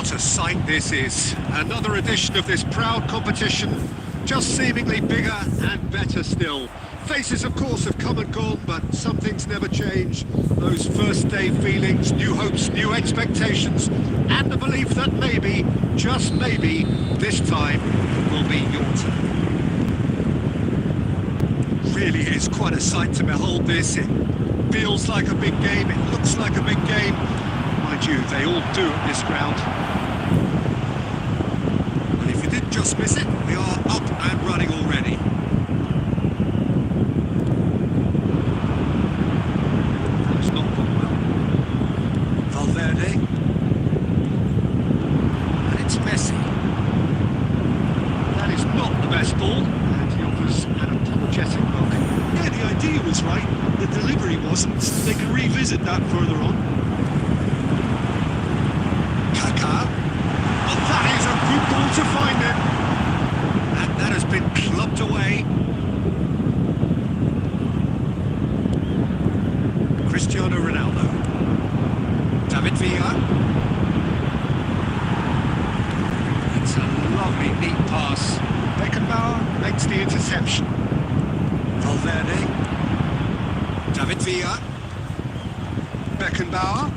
What a sight this is. Another edition of this proud competition, just seemingly bigger and better still. Faces, of course, have come and gone, but some things never change. Those first day feelings, new hopes, new expectations, and the belief that maybe, just maybe, this time will be your turn. Really is quite a sight to behold this. It feels like a big game, it looks like a big game. Mind you, they all do at this ground. And if you did just miss it, we are up and running already. That's not gone well. Valverde. And it's Messi. That is not the best ball. And he offers an apologetic look. Yeah, the idea was right. The delivery wasn't. They can revisit that further on. Well, that is a good ball to find it. And that has been clubbed away. Cristiano Ronaldo. David Villa. It's a lovely, neat pass. Beckenbauer makes the interception. Valverde. David Villa. Beckenbauer.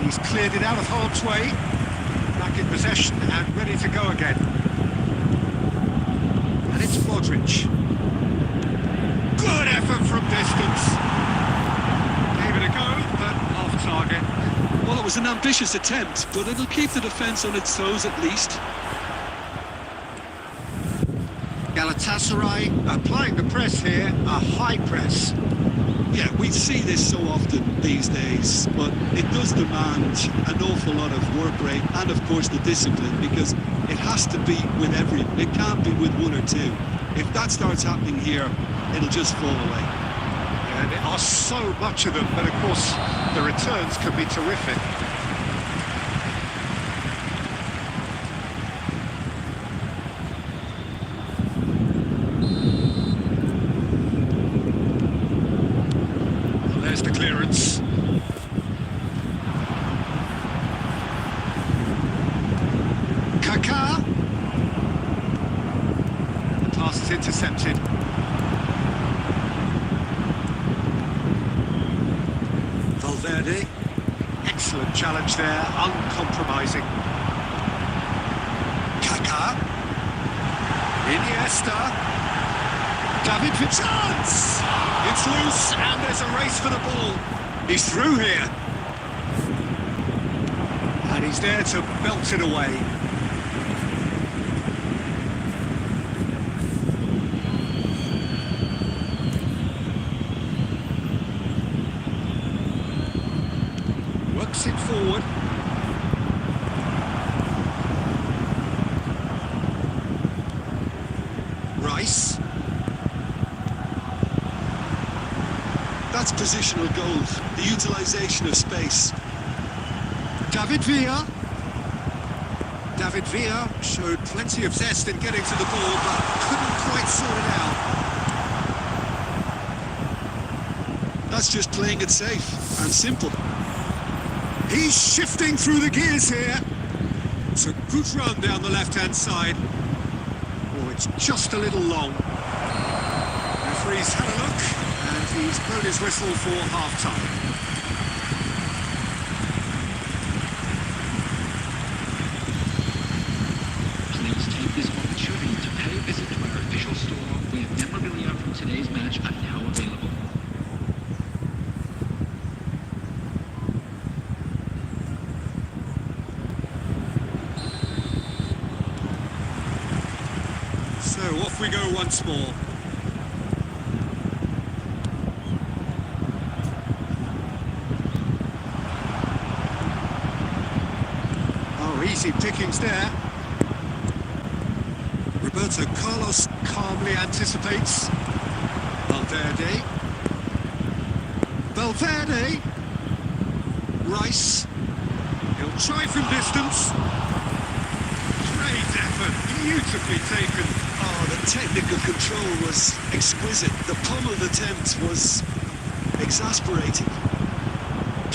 He's cleared it out of harm's way, back in possession and ready to go again. And it's Modric. Good effort from distance. Gave it a go, but off target. Well, it was an ambitious attempt, but it'll keep the defence on its toes at least. Galatasaray applying the press here, a high press. Yeah, we see this so often these days, but it does demand an awful lot of work rate and, of course, the discipline, because it has to be with everyone. It can't be with one or two. If that starts happening here, it'll just fall away. And there are so much of them, but of course, the returns can be terrific. There's the clearance. Kaká. The pass is intercepted. Valverde. Excellent challenge there, uncompromising. Kaká. Iniesta. David for chance! It's loose and there's a race for the ball. He's through here. And he's there to belt it away. Works it forward. Rice. That's positional goals, the utilisation of space. David Villa. David Villa showed plenty of zest in getting to the ball, but couldn't quite sort it out. That's just playing it safe and simple. He's shifting through the gears here. It's a good run down the left-hand side. Oh, it's just a little long. Referee's had a look. And he's blown his whistle for half-time. Please take this opportunity to pay a visit to our official store where memorabilia from today's match are now available. So off we go once more. Easy pickings there. Roberto Carlos calmly anticipates. Valverde. Valverde. Rice. He'll try from distance. Great effort, beautifully taken. Oh, the technical control was exquisite. The pummeled attempt was exasperating.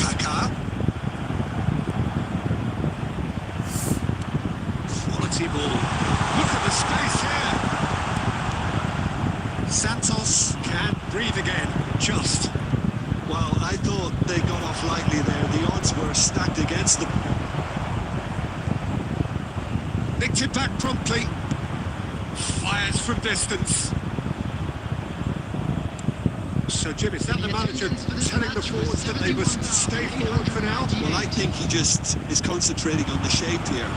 Kaká. Quality ball. Look at the space here. Santos can breathe again. Just. Well, I thought they got off lightly there. The odds were stacked against them. Nicked it back promptly. Fires from distance. So, Jim, is that the manager telling the forwards that they must stay forward for now? Well, I think he just is concentrating on the shape here.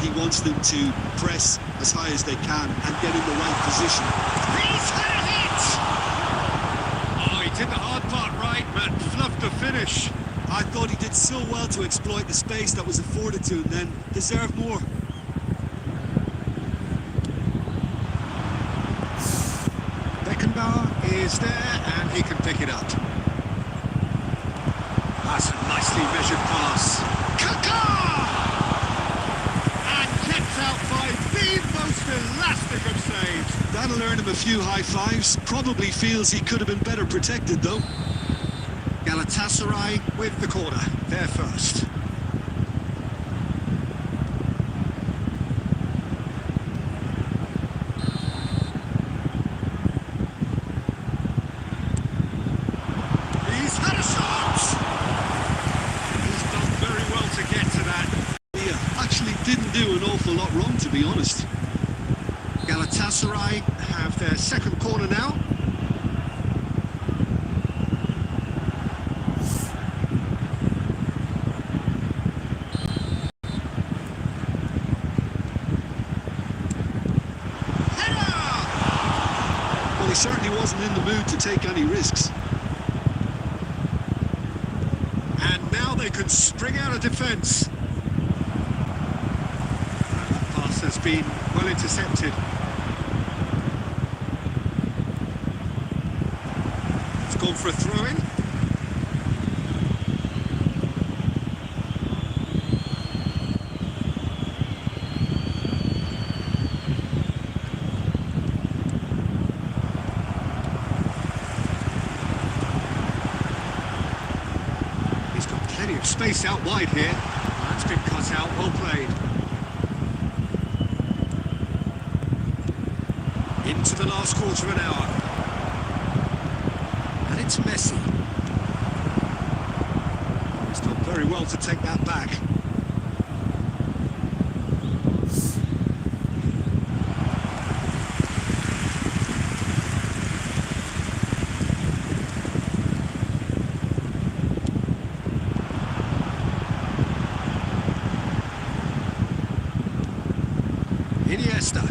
He wants them to press as high as they can and get in the right position. He's had it! Oh, he did the hard part right, but fluffed the finish. I thought he did so well to exploit the space that was afforded to him then. Deserved more. Beckenbauer is there, and he can pick it up. That's a nicely measured pass. Kaká! And kept out by the most elastic of saves. That'll earn him a few high fives. Probably feels he could have been better protected, though. Galatasaray with the corner. They're first. He's had a shot! He's done very well to get to that. Yeah, actually didn't do an awful lot wrong, to be honest. Galatasaray have their second corner now. Well, he certainly wasn't in the mood to take any risks. And now they can spring out of defence. That pass has been well intercepted. It's gone for a throw-in. He's got plenty of space out wide here. That's been cut out, well played. Into the last quarter of an hour. And it's Messi. He's done very well to take that back. Iniesta.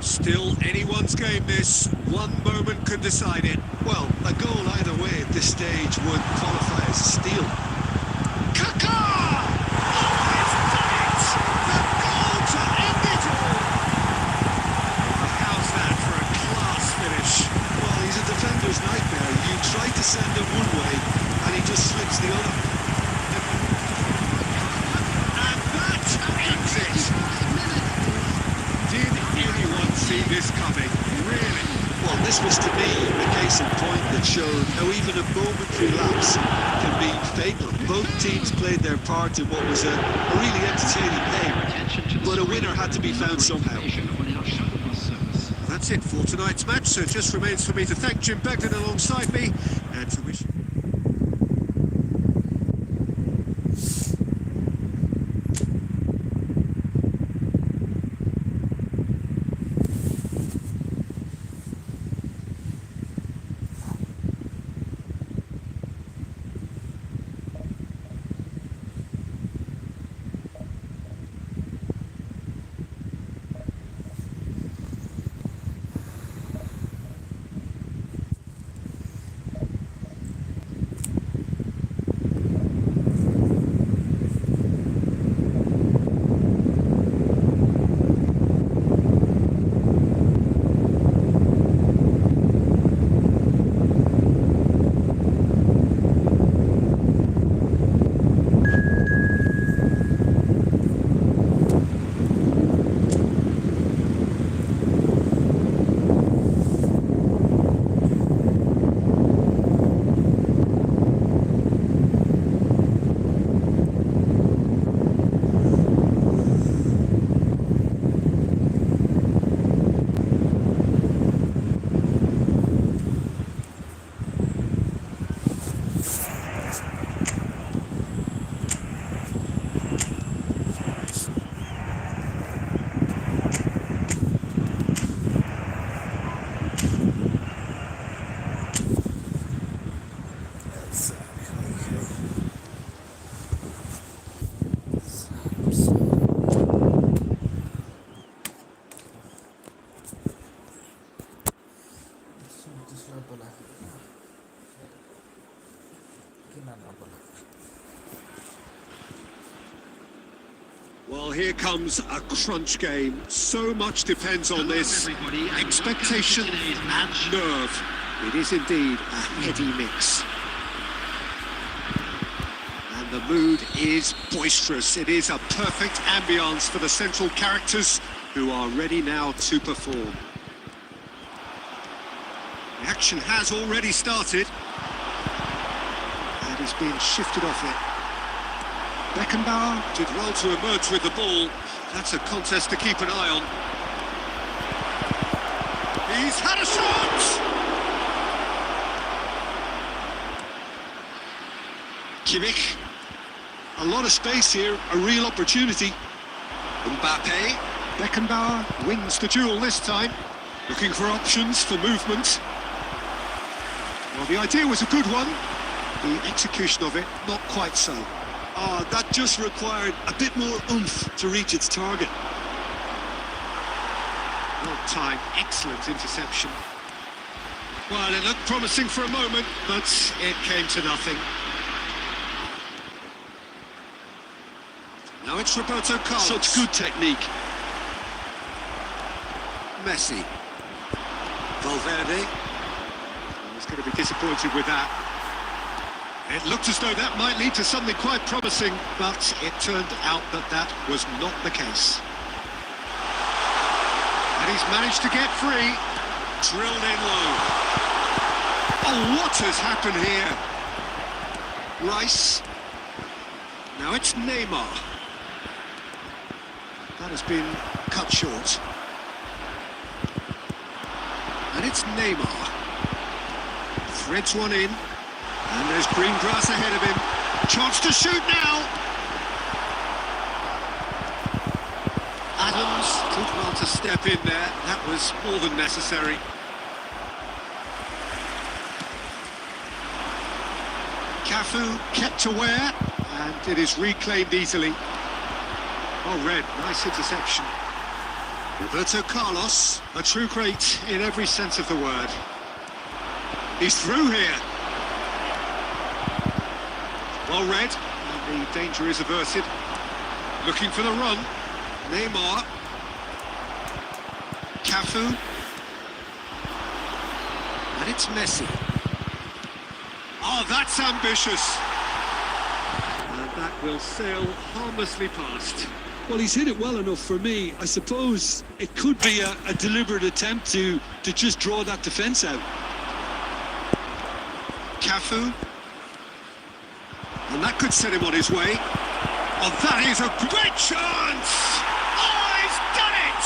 Still anyone's game this. One moment could decide it. Well, a goal either way at this stage would qualify as a steal. Kaká! Oh, he's done it! The goal to end it all! How's that for a class finish? Well, he's a defender's nightmare. You try to send him one way, and he just slips the other. And that ends it! Did anyone see this coming? Really? Well, this was to me a case in point that showed how even a momentary lapse can be fatal. Both teams played their part in what was a really entertaining game, but a winner had to be found somehow. That's it for tonight's match, so it just remains for me to thank Jim Begden alongside me and to wish Well, here comes a crunch game. So much depends on Hello, this. everybody, and Expectation welcome to today's and match. nerve. It is indeed a heady mix. And the mood is boisterous. It is a perfect ambience for the central characters who are ready now to perform. The action has already started. And is being shifted off it. Beckenbauer did well to emerge with the ball. That's a contest to keep an eye on. He's had a shot! Kimmich. A lot of space here, a real opportunity. Mbappe. Beckenbauer wins the duel this time. Looking for options for movement. Well, the idea was a good one. The execution of it, not quite so. Oh, that just required a bit more oomph to reach its target. Well timed, excellent interception. Well, it looked promising for a moment, but it came to nothing. Now it's Roberto Carlos. Such good technique. Messi. Valverde. Well, he's going to be disappointed with that. It looked as though that might lead to something quite promising, but it turned out that that was not the case. And he's managed to get free. Drilled in low. Oh, what has happened here? Rice. Now it's Neymar. That has been cut short. And it's Neymar. Threads one in. And there's green grass ahead of him. Chance to shoot now. Adams did well to step in there. That was more than necessary. Cafu kept aware, and it is reclaimed easily. Oh, Red, nice interception. Roberto Carlos, a true great in every sense of the word. He's through here. Well read, and the danger is averted. Looking for the run. Neymar. Cafu. And it's Messi. Oh, that's ambitious. And that will sail harmlessly past. Well, he's hit it well enough for me. I suppose it could be a deliberate attempt to just draw that defence out. Cafu. And that could set him on his way. Oh, that is a great chance! Oh, he's done it!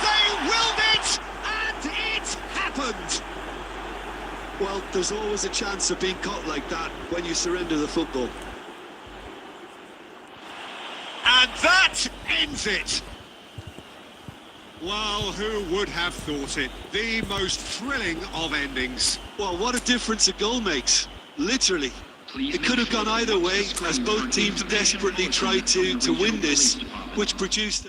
They willed it, and it happened! Well, there's always a chance of being caught like that when you surrender the football. And that ends it! Well, who would have thought it? The most thrilling of endings. Well, what a difference a goal makes, literally. Please It could have make sure gone either to watch way, the screen as for both teams information desperately bulletin tried from the to regional win this, police department. which produced...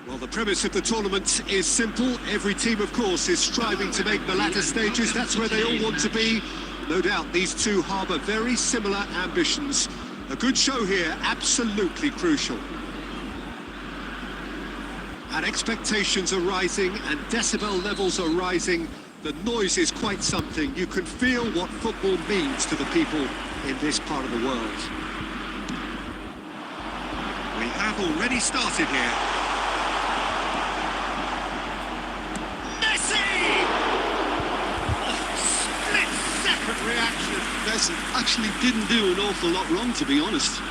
Well, the premise of the tournament is simple. Every team, of course, is striving to make the latter stages. That's where they all want to be. No doubt these two harbour very similar ambitions. A good show here, absolutely crucial. And expectations are rising and decibel levels are rising. The noise is quite something. You can feel what football means to the people in this part of the world. We have already started here. Reaction. Messi actually didn't do an awful lot wrong, to be honest.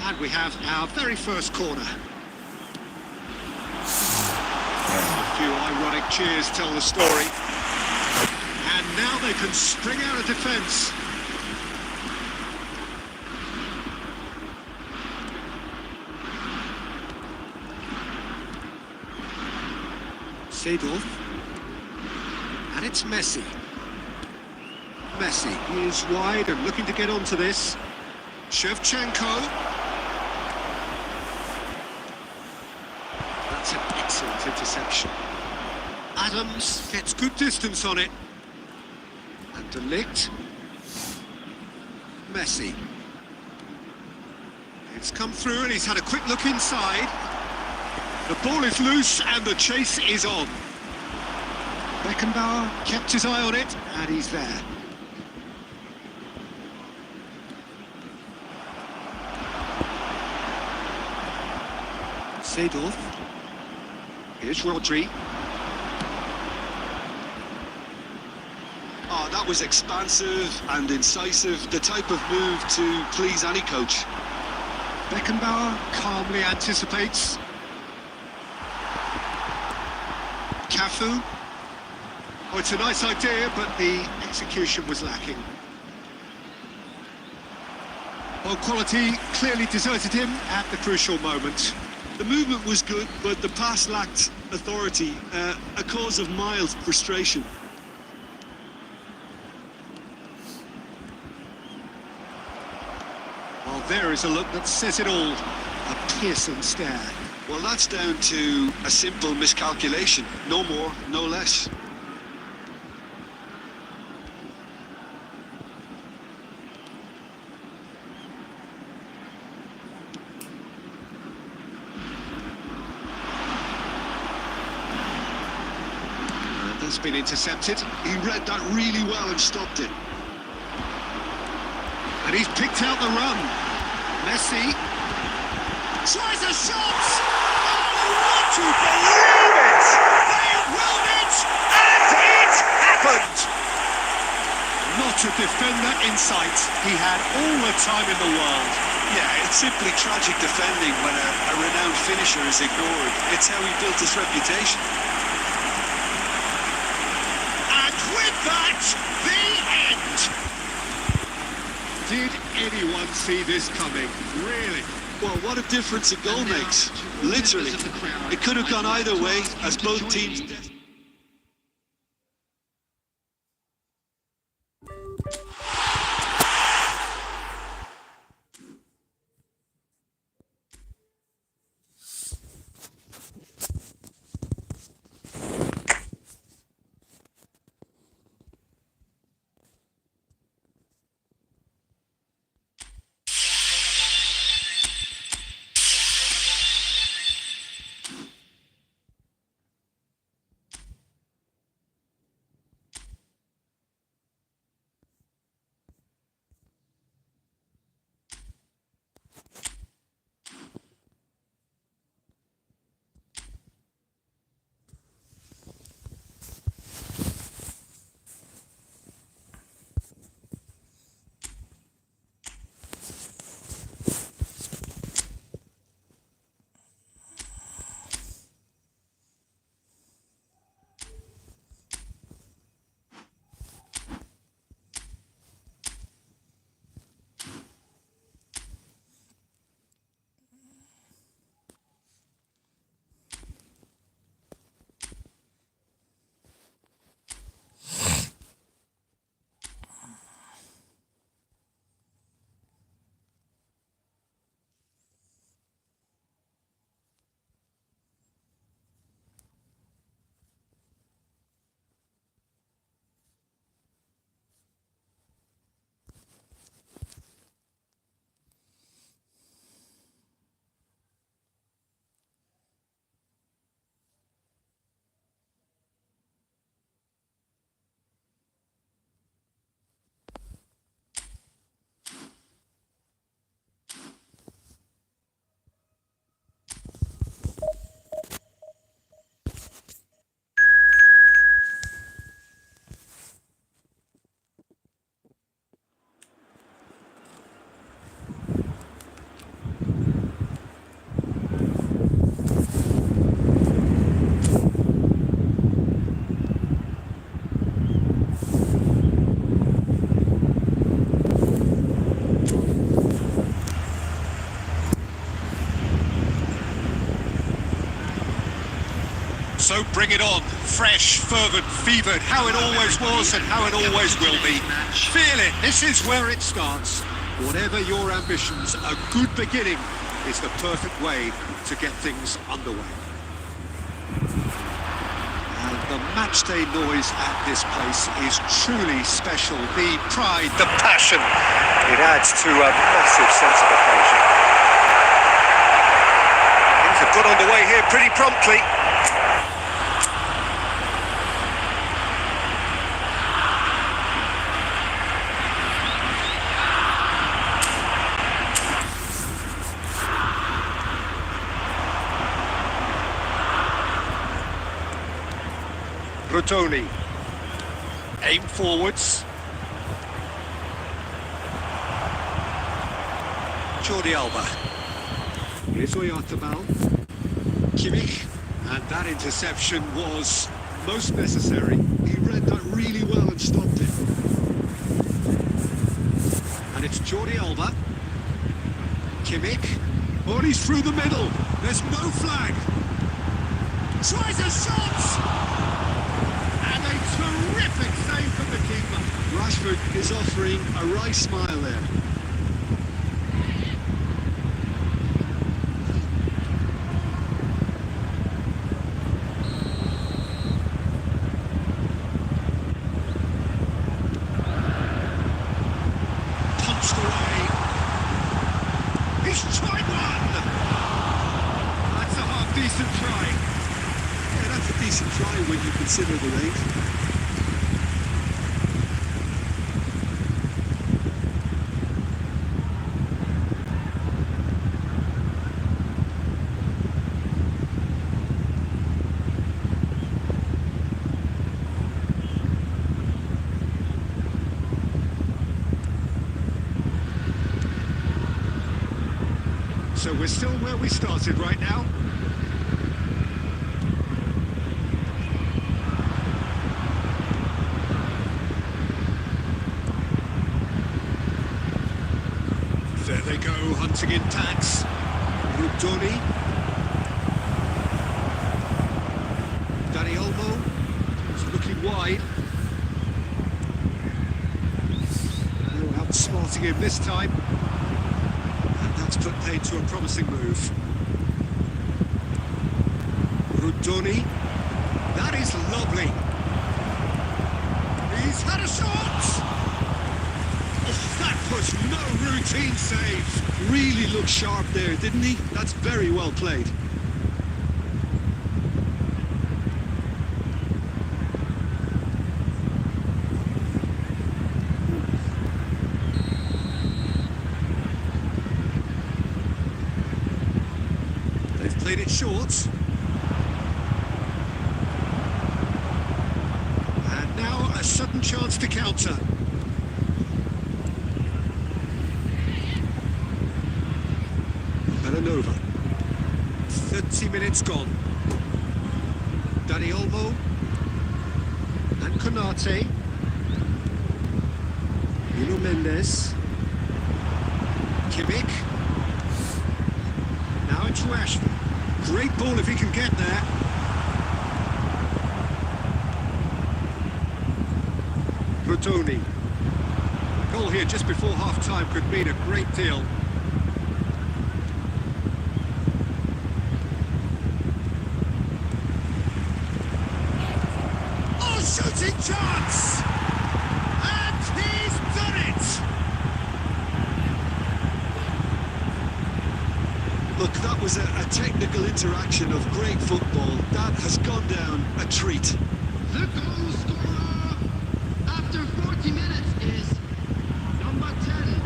And we have our very first corner. A few ironic cheers tell the story. And now they can spring out of defence. Seedorf. And it's Messi. Messi, he is wide and looking to get onto this. Shevchenko. That's an excellent interception. Adams gets good distance on it. And De Ligt. Messi. It's come through and he's had a quick look inside. The ball is loose and the chase is on. Beckenbauer kept his eye on it, and he's there. Seedorf. Here's Rodri. Oh, that was expansive and incisive, the type of move to please any coach. Beckenbauer calmly anticipates. Cafu. Oh, it's a nice idea, but the execution was lacking. Well, quality clearly deserted him at the crucial moment. The movement was good, but the pass lacked authority, a cause of mild frustration. Well, there is a look that says it all. A piercing stare. Well, that's down to a simple miscalculation. No more, no less. Has been intercepted. He read that really well and stopped it. And he's picked out the run. Messi tries a shot. Oh, would you believe it? They willed it, and it happened. Not a defender in sight. He had all the time in the world. Yeah, it's simply tragic defending when a renowned finisher is ignored. It's how he built his reputation. With that, the end. Did anyone see this coming? Really? Well, what a difference a goal makes. Literally. It could have gone either way, as both teams... So bring it on. Fresh, fervent, fevered, how it always was and how it always will be. Feel it, this is where it starts. Whatever your ambitions, a good beginning is the perfect way to get things underway. And the matchday noise at this place is truly special. The pride, the passion, it adds to a massive sense of occasion. Things have got underway here pretty promptly. Rotoni, aim forwards. Jordi Alba. Here's Oyarzabal. Kimmich, and that interception was most necessary. He read that really well and stopped it. And it's Jordi Alba. Kimmich. Oh, and he's through the middle. There's no flag. Tries a shot! And a terrific save from the keeper. Rashford is offering a wry smile there. Punched away. He's tried one! That's a half-decent try. Yeah, that's a decent try when you consider the range. So we're still where we started right now. There they go, hunting in tax. Rudoni. Dani Olmo is looking wide. No outsmarting him this time. And that's put paid to a promising move. Rudoni. That is lovely. He's had a shot! Oh, that was no routine save. Really looked sharp there, didn't he? That's very well played. They've played it short. And now a sudden chance to counter. Belanova. 30 minutes gone. Dani Olmo. And Konate. Nuno Mendes. Kimmich. Now it's Rashford. Great ball if he can get there. Rotoni. A goal here just before half-time could mean a great deal. Oh, shooting chance! And he's done it! Look, that was a technical interaction of great football. That has gone down a treat. The goal scorer after 40 minutes is number 10.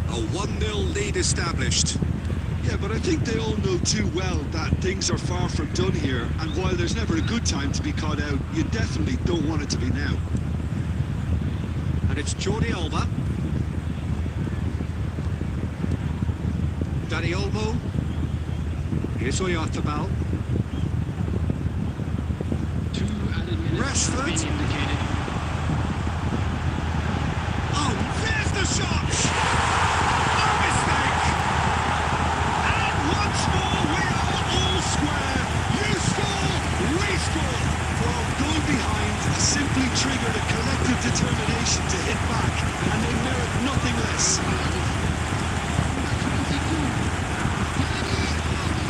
A 1-0 lead established. Yeah, but I think they all know too well that things are far from done here, and while there's never a good time to be caught out, you definitely don't want it to be now. And it's Jordi Alba. Dani Olmo. Here's Oyarzabal. 2 added minutes have been Rashford. indicated. Oh, there's the shot! No mistake! And once more we are all square. You score, we score. Well, going behind has simply triggered a collective determination to hit back, and they merit nothing less.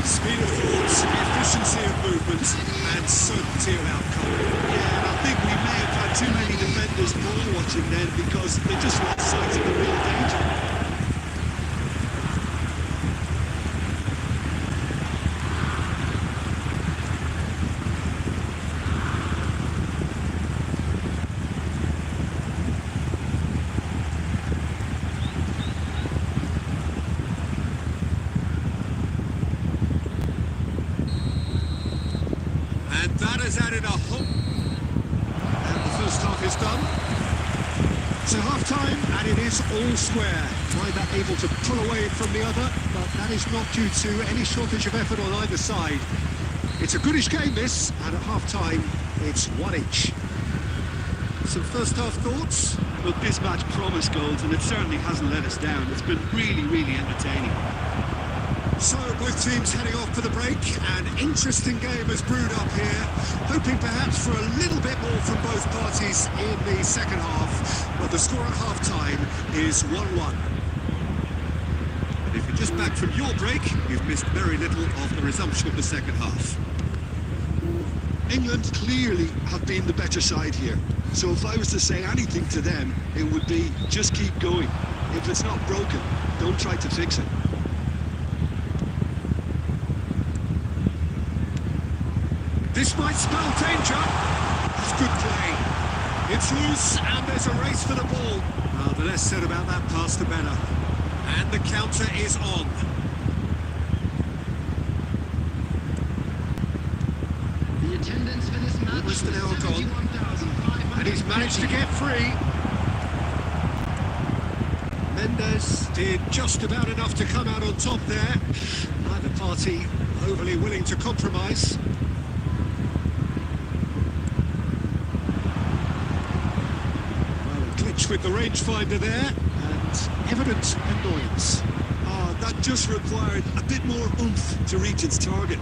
Speed of thought, efficiency of movement, and certainty of outcome. Yeah, and I think we may have had too many defenders ball watching then because they just lost sight of the real danger. And that has added a whole... And the first half is done. So half-time, and it is all square. Neither able to pull away from the other, but that is not due to any shortage of effort on either side. It's a goodish game, this, and at half-time, it's one each. Some first-half thoughts? Look, this match promised goals, and it certainly hasn't let us down. It's been really, really entertaining. So both teams heading off for the break. An interesting game has brewed up here, hoping perhaps for a little bit more from both parties in the second half. But the score at half-time is 1-1. And if you're just back from your break, you've missed very little of the resumption of the second half. England clearly have been the better side here. So if I was to say anything to them, it would be just keep going. If it's not broken, don't try to fix it. This might spell danger. That's good play. It's loose and there's a race for the ball. Well, the less said about that pass, the better. And the counter is on. The attendance for this match Almost an hour was gone. 71,500. And he's managed to get free. Mendes did just about enough to come out on top there. Neither party overly willing to compromise. Well, a glitch with the rangefinder there, and evident annoyance. That just required a bit more oomph to reach its target.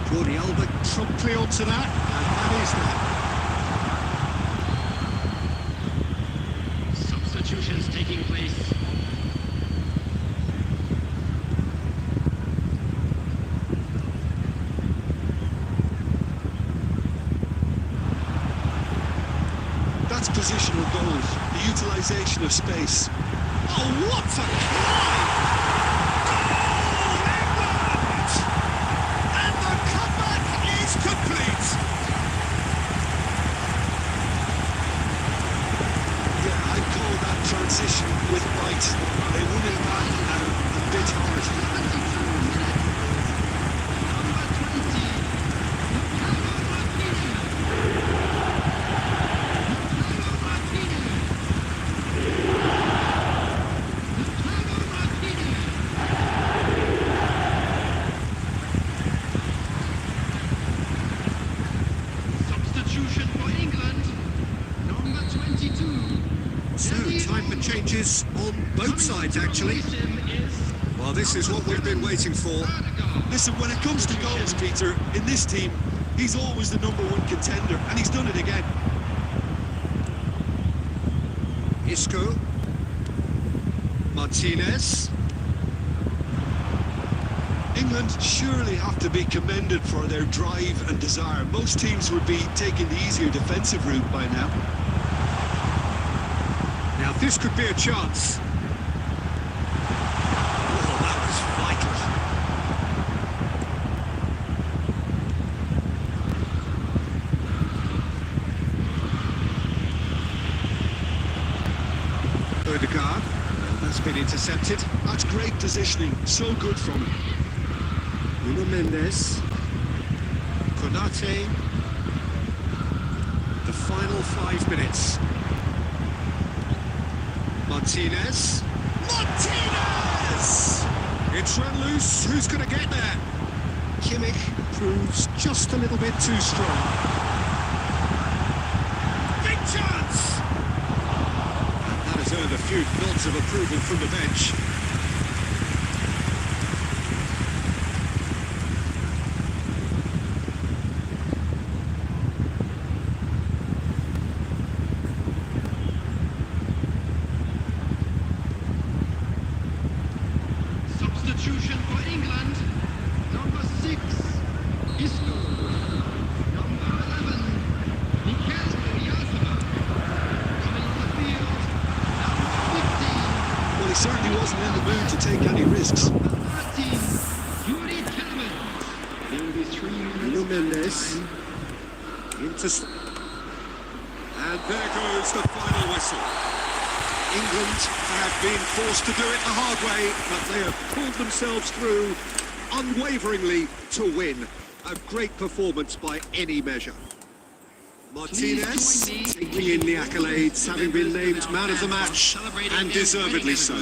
Jordi Alba promptly onto that, and that is that. Substitutions taking place. That's positional goals, the utilisation of space. Oh, what a try! Goal, England! And the comeback is complete! Yeah, I'd call that transition with bite. They won it back and a bit hard. Substitution for England. Number 22. So, time for changes on both sides, actually. Well, this is what we've been waiting for. Listen, when it comes to goals, Peter, in this team, he's always the #1 contender, and he's done it again. Isco. Martinez. England surely have to be commended for their drive and desire. Most teams would be taking the easier defensive route by now. Now, this could be a chance. Oh, that was vital. Odegaard. That's been intercepted. That's great positioning, so good from him. Nuno Mendes. Konate. The final 5 minutes. Martinez. Martinez! It's run loose. Who's going to get there? Kimmich proves just a little bit too strong. Big chance! And that has earned a few nods of approval from the bench. Substitution for England. Number 6, Isco. Number 11, Mikel Oyarzabal. Coming to the field, number 15. Well, he certainly wasn't in the mood to take any risks. Number 13, Yuri Tielemans. There will be 3 minutes. Mendes into... And there goes the final whistle. England have been forced to do it the hard way, but they have pulled themselves through unwaveringly to win. A great performance by any measure. Martinez taking in the accolades, having been named man of the match, and deservedly so.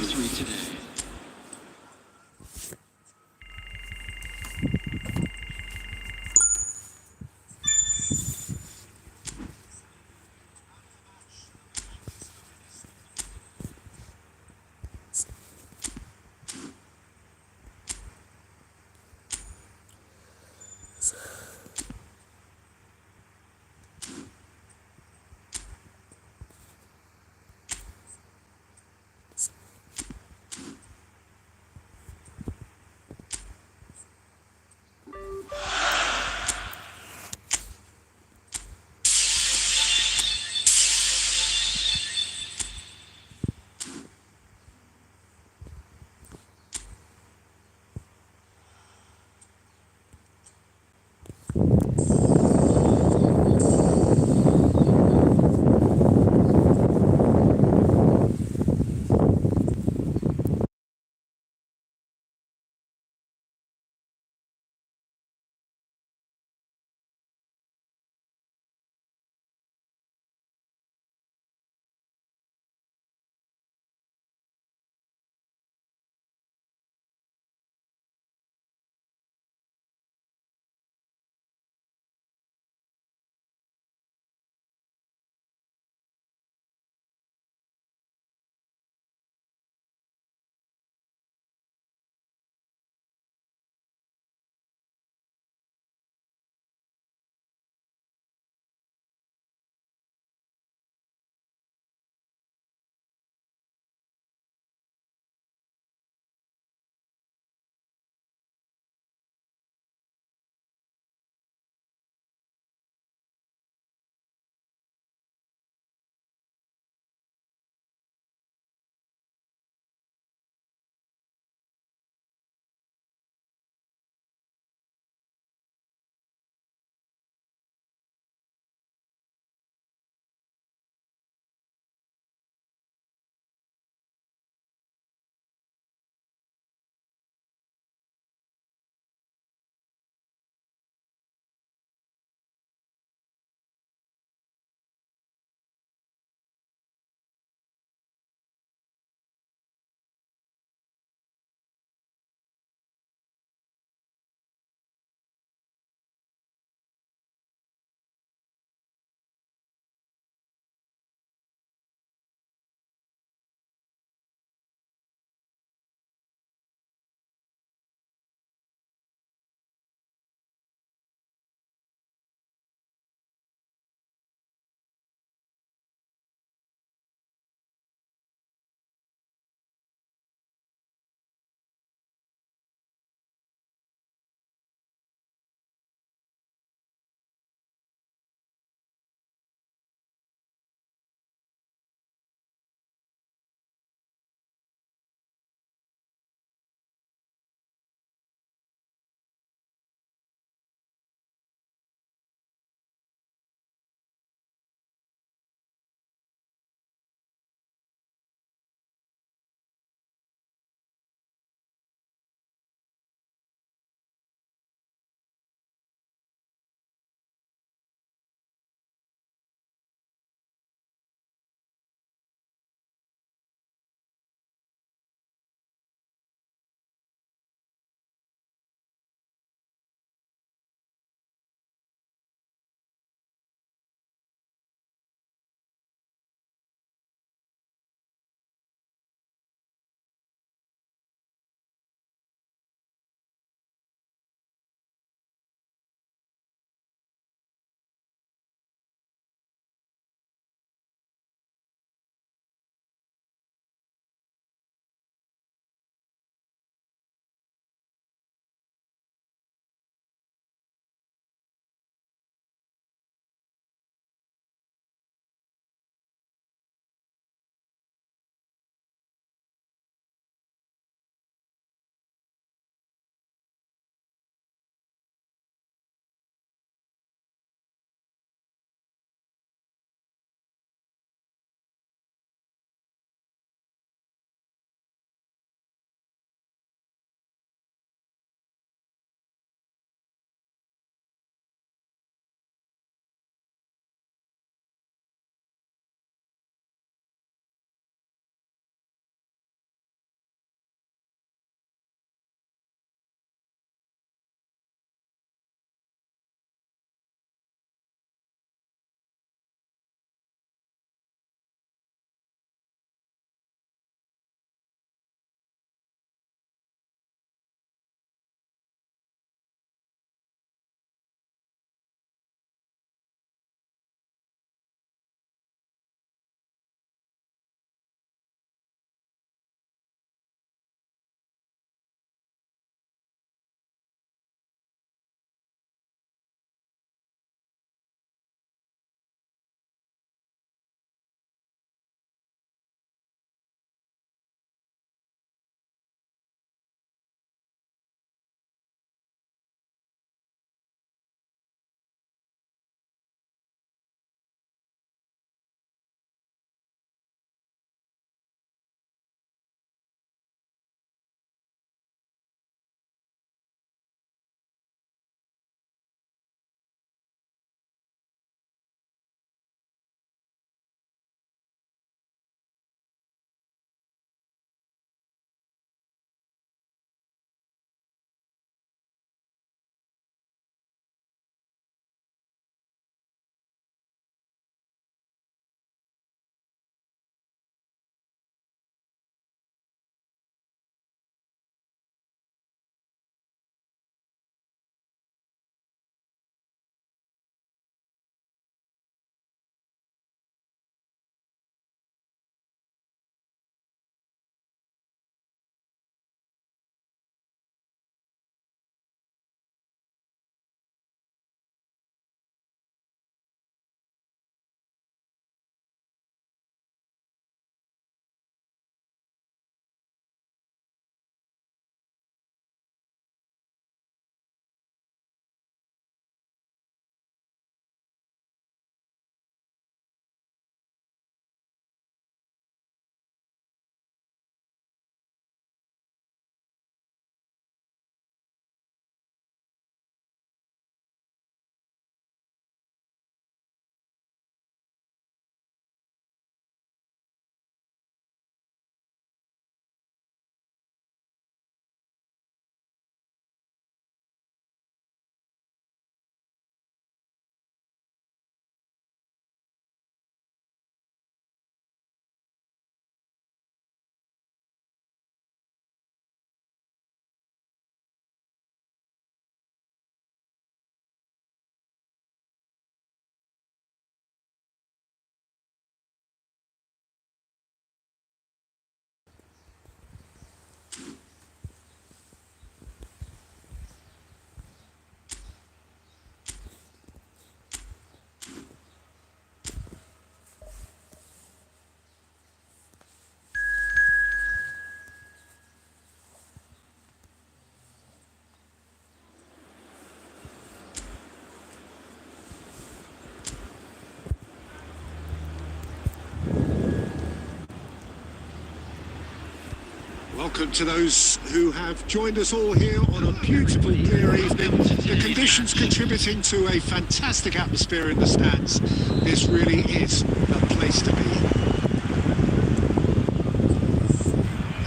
Welcome to those who have joined us all here on a beautiful clear evening. The conditions contributing to a fantastic atmosphere in the stands. This really is a place to be.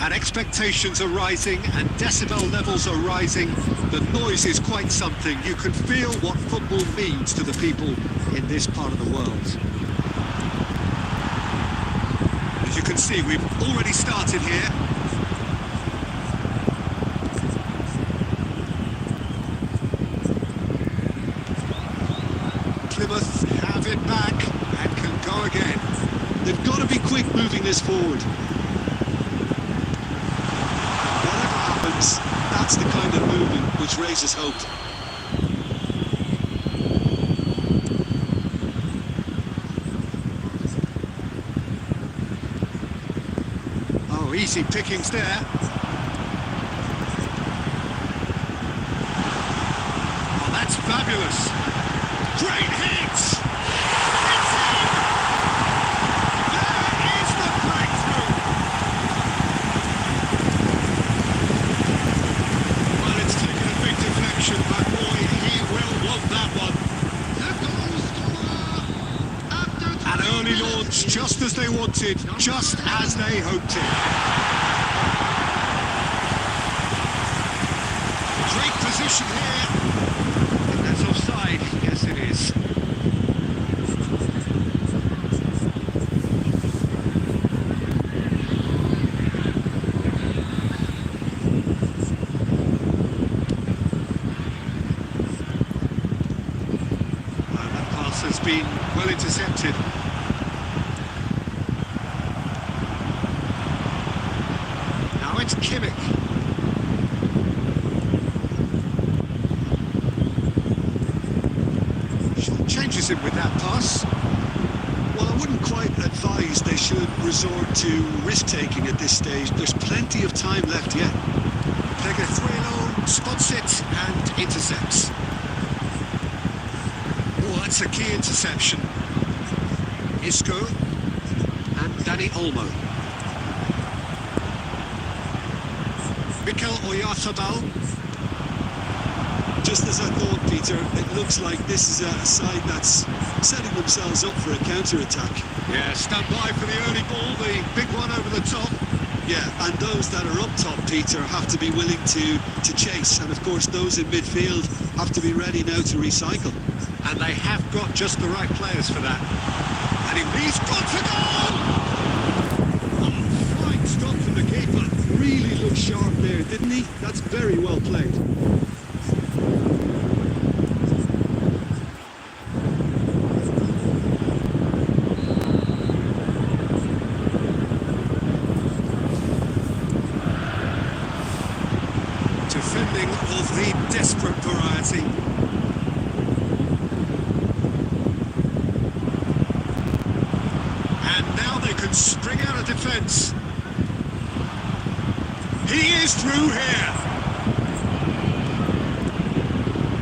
And expectations are rising and decibel levels are rising. The noise is quite something. You can feel what football means to the people in this part of the world. As you can see, we've already started here. Plymouth have it back and can go again. They've got to be quick moving this forward. Whatever happens, that's the kind of movement which raises hope. Oh, easy pickings there. Oh, that's fabulous. Great hit! It's in! There is the breakthrough! Well, it's taken a big deflection, but boy, he will want that one. An early launch, just as they wanted, just as they hoped it. Great position here. And that's offside. Yes, it is. That pass has been well intercepted. Now it's Kimmich. Changes him with that pass. Well, I wouldn't quite advise they should resort to risk-taking at this stage. There's plenty of time left yet. Pegueruelo spots it and intercepts. Oh, that's a key interception. Isco and Danny Olmo. Mikel Oyarzabal. Just as I thought, Peter, it looks like this is a side that's setting themselves up for a counter-attack. Yeah, stand by for the early ball, the big one over the top. Yeah, and those that are up top, Peter, have to be willing to chase. And of course, those in midfield have to be ready now to recycle. And they have got just the right players for that. And he's got to go! Oh, fine stop from the keeper. Really looked sharp there, didn't he? That's very well played. Defending of the desperate variety. And now they can spring out of defence. He is through here.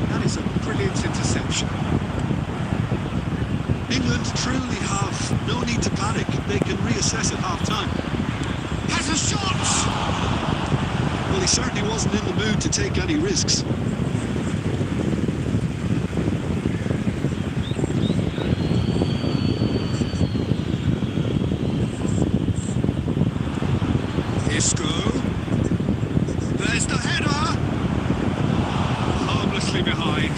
That is a brilliant interception. England truly have no need to panic. They can reassess at half-time. Has a shot! Well, he certainly wasn't in the mood to take any risks. Isco. There's the header! Harmlessly behind.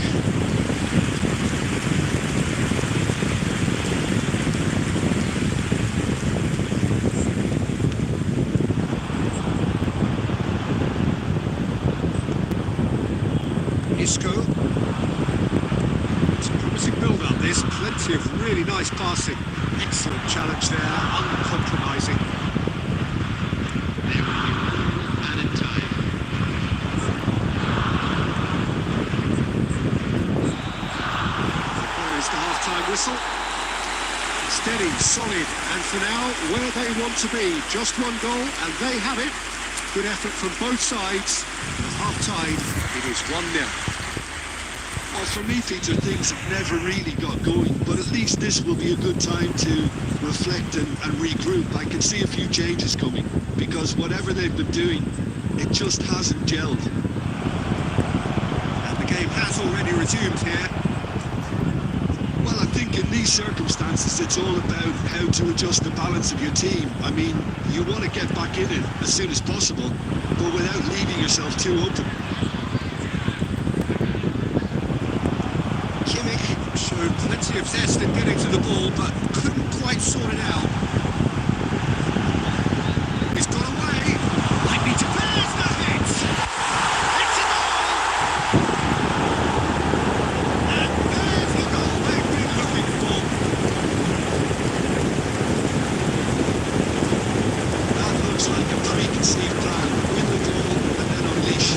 Isco. It's a promising build-up. There's plenty of really nice passing. Excellent challenge there, uncompromising. There will be one added time. There is the half-time whistle. Steady, solid, and for now, where they want to be. Just one goal, and they have it. Good effort from both sides. At half-time, it is 1-0. Well, for me, Peter, things have never really got going, but at least this will be a good time to reflect and regroup. I can see a few changes coming, because whatever they've been doing, it just hasn't gelled. And the game has already resumed here. Well, I think in these circumstances, it's all about how to adjust the balance of your team. I mean, you want to get back in it as soon as possible, but without leaving yourself too open. Showed plenty of zest in getting to the ball, but couldn't quite sort it out. He's got away. Might be to pass the hit. It's a goal! And there's the goal they've been looking for. That looks like a preconceived plan. Win the ball and then unleash.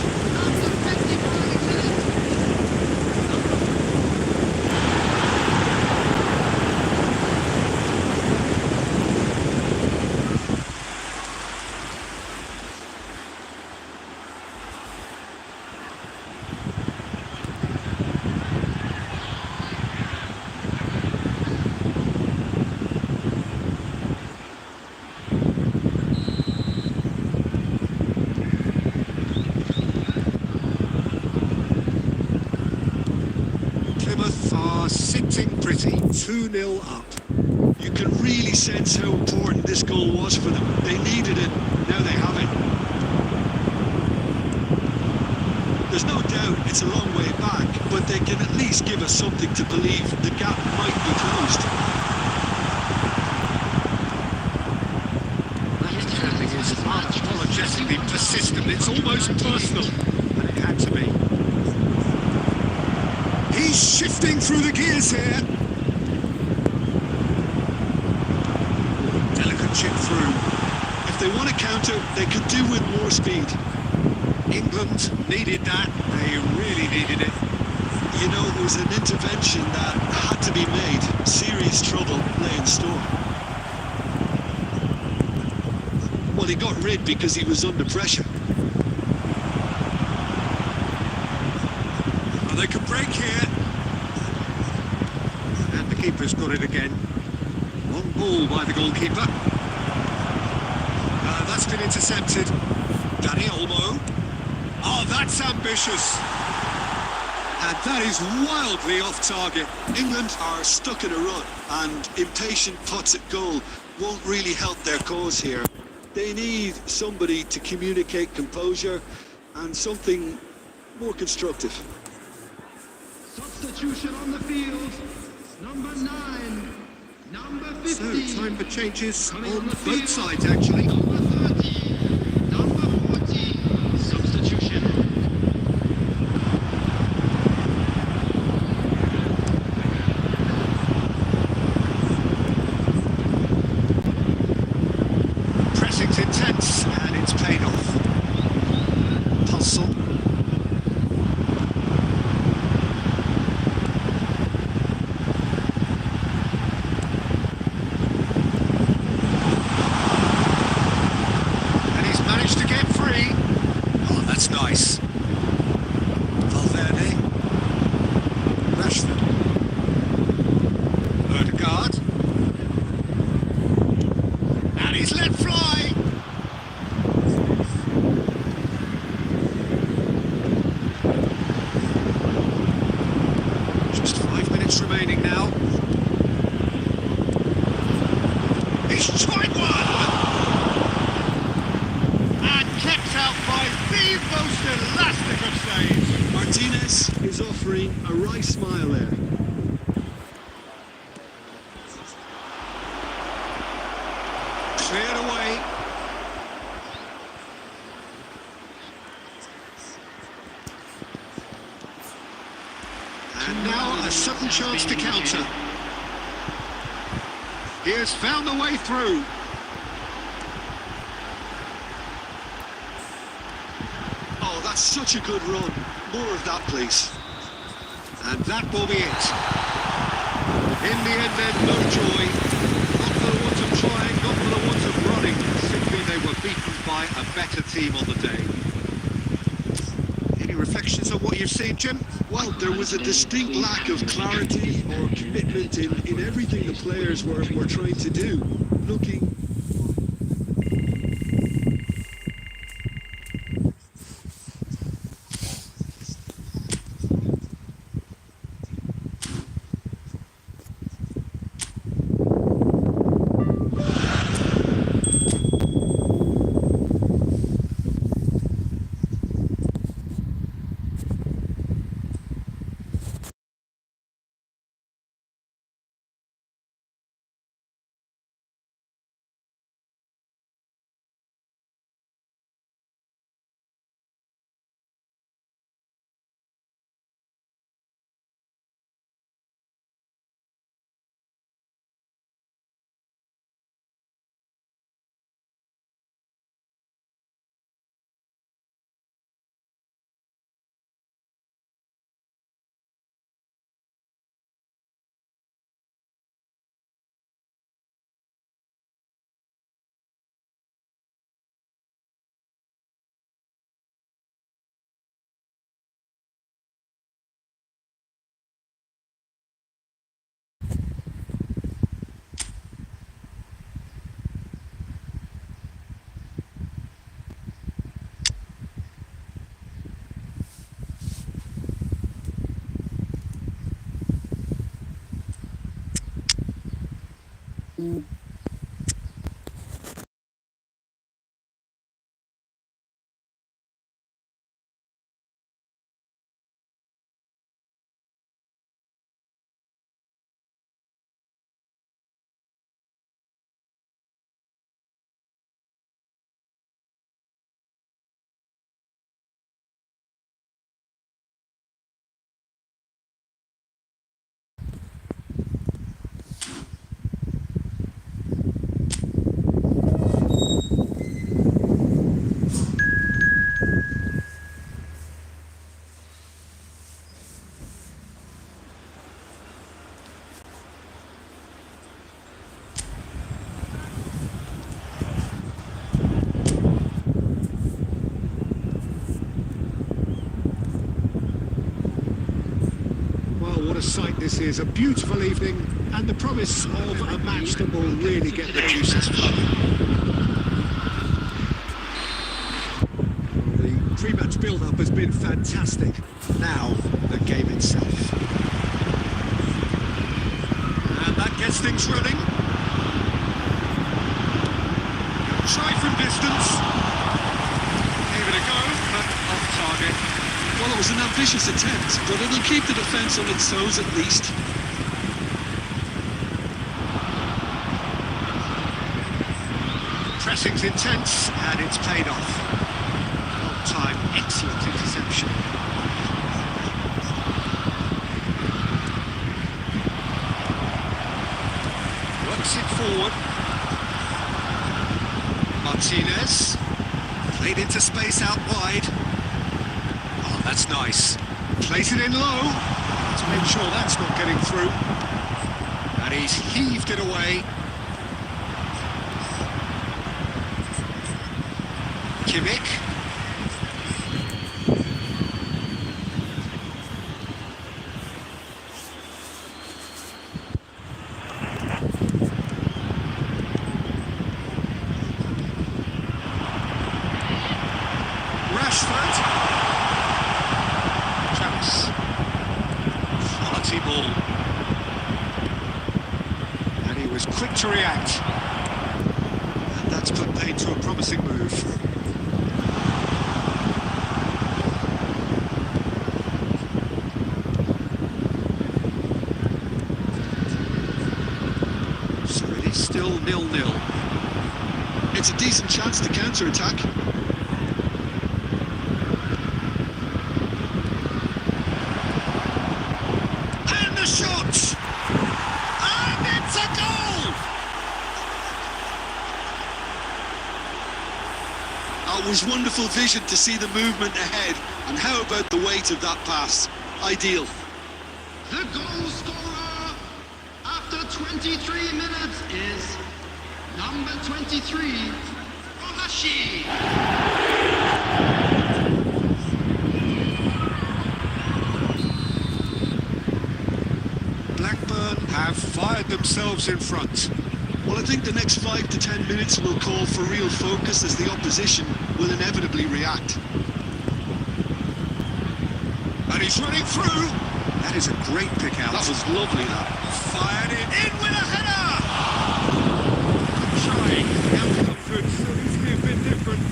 Are sitting pretty, 2-0 up. You can really sense how important this goal was for them. They needed it, now they have it. There's no doubt it's a long way back, but they can at least give us something to believe the gap might be closed. Everything is unapologetically persistent, it's almost personal, and it had to be. He's shifting through the gears here. Delicate chip through. If they want to counter, they could do with more speed. England needed that. They really needed it. You know, it was an intervention that had to be made. Serious trouble lay in store. Well, he got rid because he was under pressure. Well, they could break here. And the keeper's got it again. Long ball by the goalkeeper. That's been intercepted. Danny Olmo. Oh, that's ambitious. And that is wildly off target. England are stuck in a rut, and impatient putts at goal won't really help their cause here. They need somebody to communicate composure and something more constructive. Substitution on the field, number 9, number 15. So, time for changes Coming on the both field, sides, actually. Number 30, number 40, substitution. Pressing's intense, and it's paid off. Puzzle. And he's managed to get free. Oh, that's nice. Valverde. Rashford. Odegaard. And he's let fly. Just 5 minutes remaining now. He's tried one! And kept out by the most elastic of saves. Martinez is offering a wry smile there. Cleared away. And now a sudden chance to counter. He has found a way through. Oh, that's such a good run. More of that, please. And that will be it. In the end then, no joy. Not for the want of trying, not for the want of running. Simply they were beaten by a better team on the day. Any reflections on what you've seen, Jim? Well, there was a distinct lack of clarity or commitment in everything the players were trying to do. Looking What a sight this is, a beautiful evening and the promise of a match that will really get the juices flowing. The pre-match build-up has been fantastic. Now, the game itself. And that gets things running. Try from distance. Gave it a go, but off target. Well, it was an ambitious attempt, but it'll keep the defence on its toes at least. Pressing's intense, and it's paid off. On time, excellent interception. Works it forward. Martinez. Played into space out wide. Oh, that's nice. Plays it in low to make sure that's not getting through. And he's heaved it away. Kimmich. Rashford. Travis. Quality ball. And he was quick to react. And that's put paid to a promising move. So it is still 0-0. It's a decent chance to counter-attack. And the shot! And it's a goal! It was wonderful vision to see the movement ahead, and how about the weight of that pass? Ideal. The goal scorer after 23 minutes is number 23, Ohashi. spread themselves in front. Well, I think the next 5 to 10 minutes will call for real focus as the opposition will inevitably react. And he's running through. That is a great pick out. That was lovely, that. Fired it in with a header! Good trying. The outcome could so easily have been different.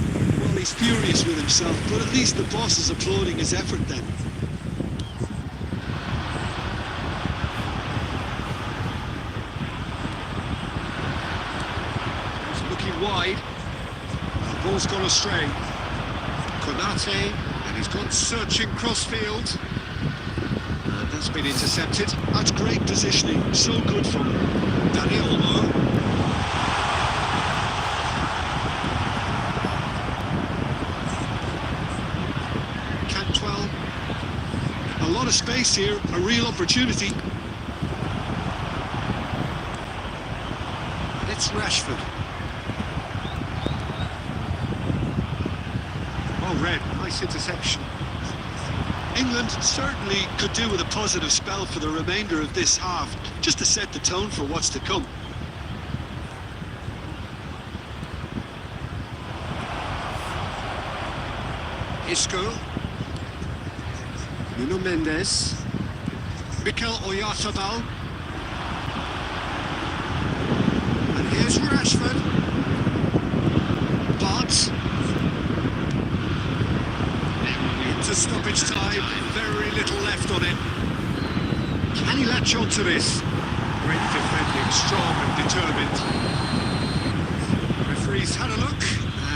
Well, he's furious with himself, but at least the boss is applauding his effort then. He's looking wide. The ball's gone astray. Konate, and he's gone searching crossfield. And that's been intercepted. That's great positioning, so good from him. Danny Olmo. Cantwell. A lot of space here, a real opportunity. And it's Rashford. Well read, nice interception. England certainly could do with a positive spell for the remainder of this half, just to set the tone for what's to come. Isco. Nuno Mendes. Mikel Oyarzabal. And here's Rashford. But into stoppage time, very little left on it. Can he latch on to this? Great defending, strong and determined. Referee's had a look,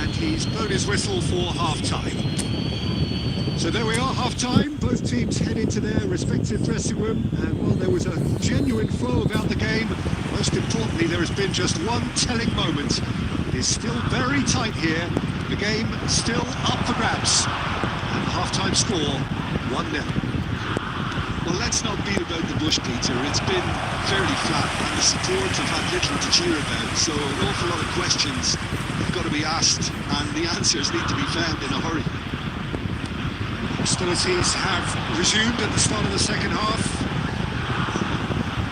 and he's blown his whistle for half-time. So there we are, half-time. Both teams head into their respective dressing room, and while there was a genuine flow about the game, most importantly, there has been just one telling moment. It is still very tight here. The game still up for grabs. And the half-time score, 1-0. Well, let's not beat about the bush, Peter. It's been fairly flat, and the supporters have had little to cheer about, so an awful lot of questions have got to be asked, and the answers need to be found in a hurry. Hostilities have resumed at the start of the second half.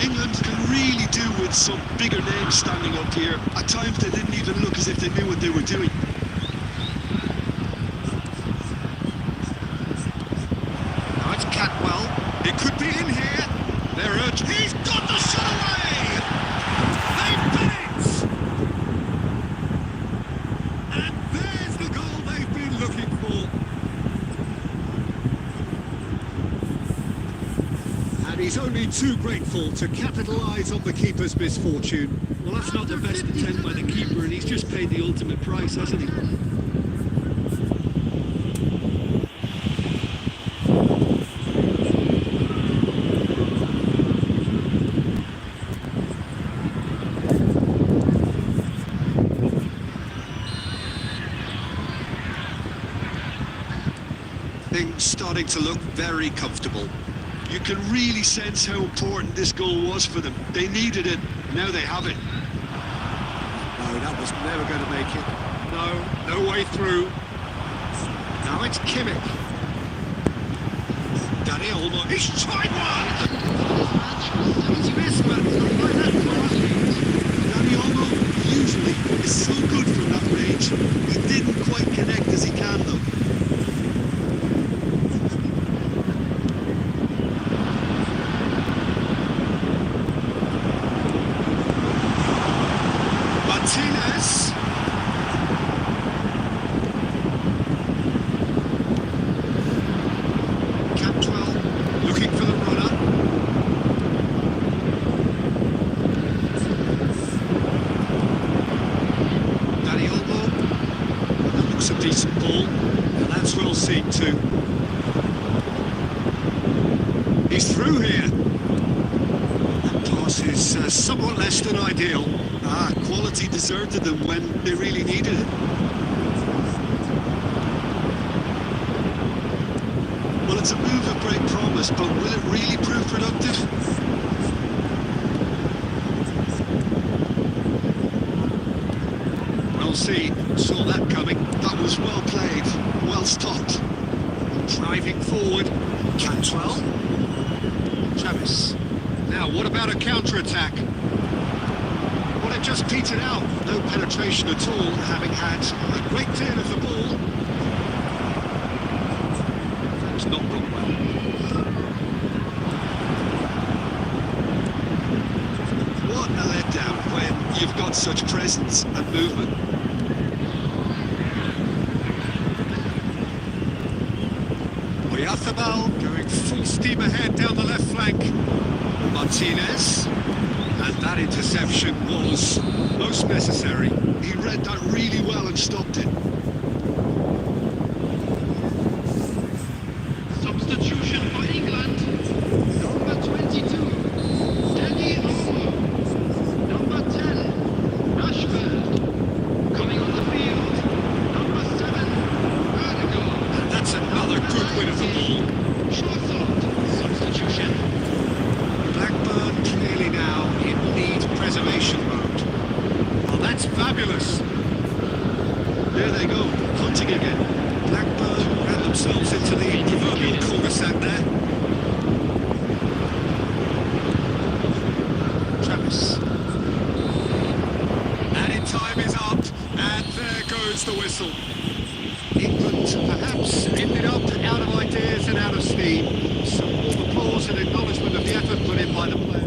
England can really do with some bigger names standing up here. At times they didn't even look as if they knew what they were doing. Now it's Cantwell. It could be in here. They're urged. He's got the shot away! They've done it! And there's the goal they've been looking for. And he's only too grateful to capitalise on the keeper's misfortune. Well, that's not the best attempt by the keeper, and he's just paid the ultimate price, hasn't he? Things starting to look very comfortable. You can really sense how important this goal was for them. They needed it, now they have it. No, that was never going to make it. No way through. Now it's Kimmich. Danny Olmo. He's tried one! He's missed, but by that far. Danny Olmo usually is so good from that range. He didn't quite connect as he can though. Martinez. Cantwell looking for the runner. Danny Olmo. That looks a decent ball. And that's well seen too. He's through here. That pass is somewhat less than ideal. Quality deserted them when they really needed it. Well, it's a move of great promise, but will it really prove productive? We'll see. Saw that coming. That was well played, well stopped. Driving forward. Cantwell. Travis. Now, what about a counter-attack? And just petered out, no penetration at all, having had a great deal of the ball. That's not gone well. What a letdown when you've got such presence and movement. Oyarzábal going full steam ahead down the left flank. Martinez. And that interception was most necessary. He read that really well and stopped it. Substitution for England. Number 22, Danny Olmo. Number 10, Rashford. Coming on the field, number 7, Erdogan. And that's another good win of the ball. Shawthorpe, substitution. Blackburn clearly now in lead preservation mode. Well, that's fabulous. There they go, hunting again. Blackburn ran themselves into the proverbial cul-de-sac there. Travis. Added time is up, and there goes the whistle. England perhaps ended up out of ideas and out of steam. Some warm applause and acknowledgement of the effort put in by the players.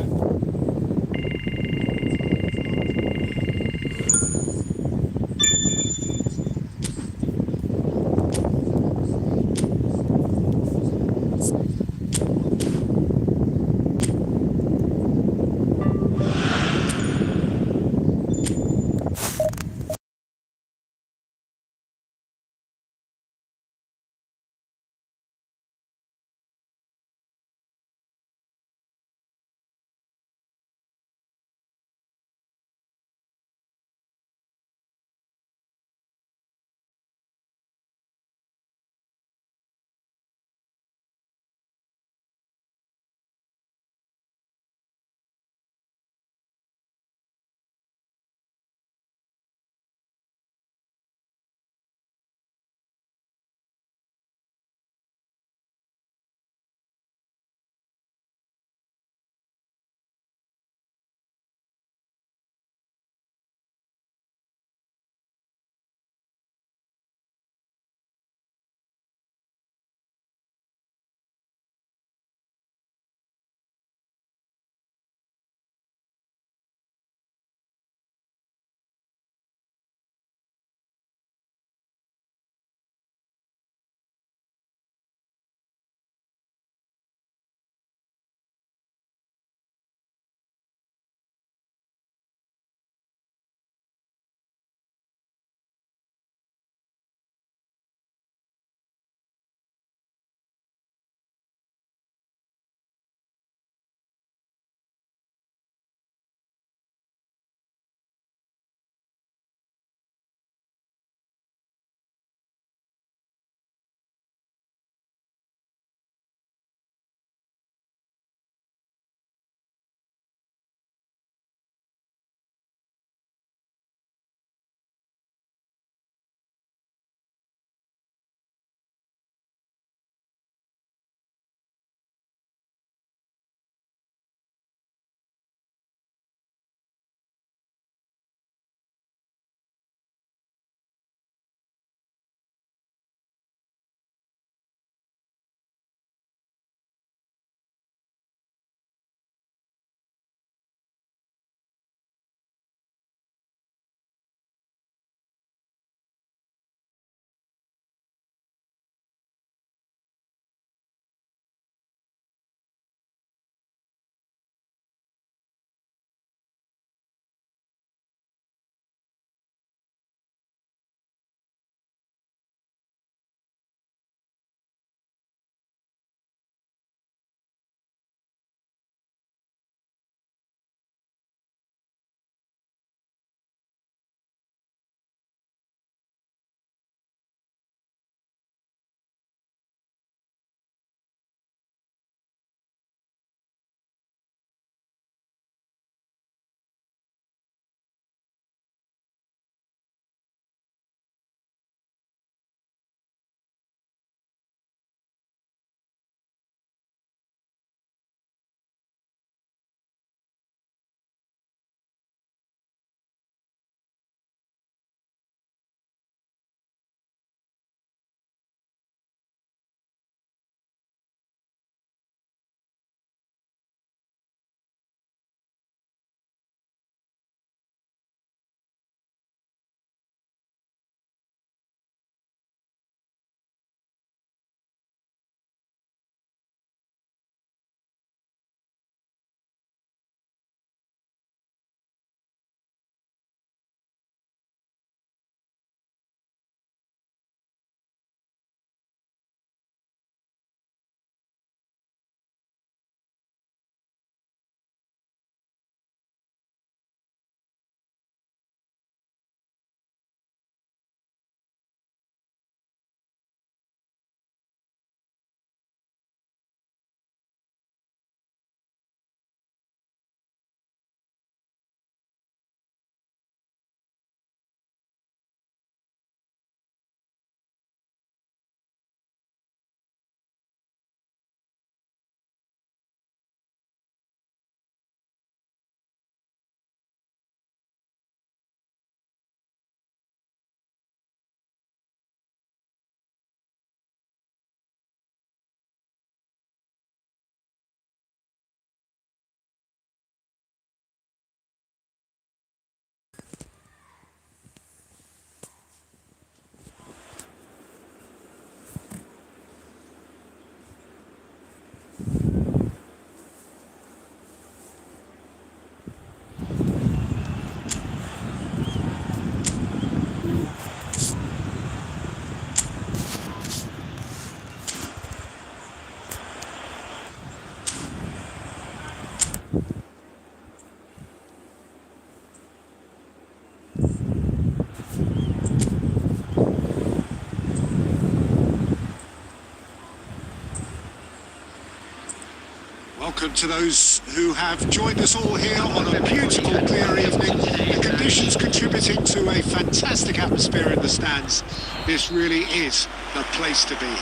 welcome to those who have joined us all here on a beautiful, clear evening. The conditions contributing to a fantastic atmosphere in the stands. This really is the place to be.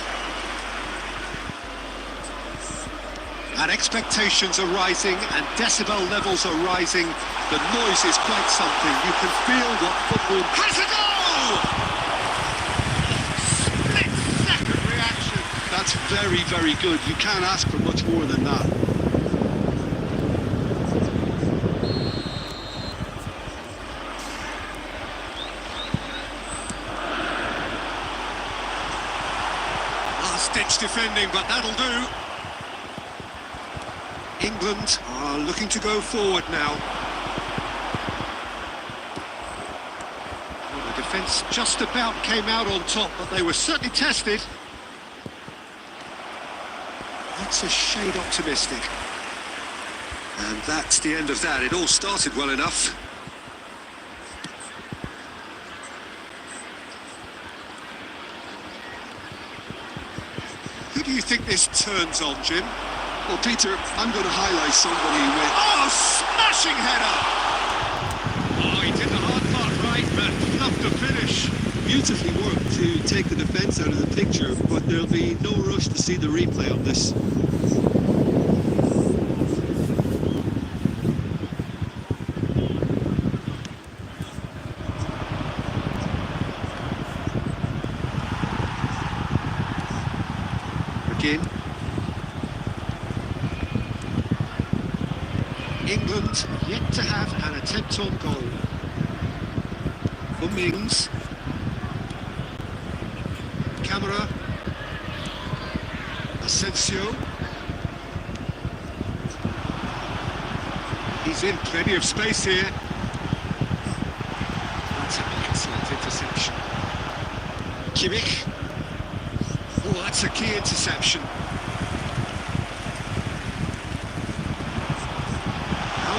And expectations are rising and decibel levels are rising. The noise is quite something. You can feel what football has a goal! Split-second reaction. That's very, very good. You can't ask for much more than that. Last-ditch defending, but that'll do. England are looking to go forward now. Well, the defence just about came out on top, but they were certainly tested. That's a shade optimistic. And that's the end of that. It all started well enough. Who do you think this turns on, Jim? Well, Peter, I'm going to highlight somebody with... Oh, smashing header! Oh, he did the hard part right, but enough to finish. Beautifully worked to take the defence out of the picture, but there'll be no rush to see the replay on this. Again. England yet to have an attempt on goal. For Mings. Camera. Asensio. He's in plenty of space here. That's an excellent interception. Kimmich. Oh, that's a key interception.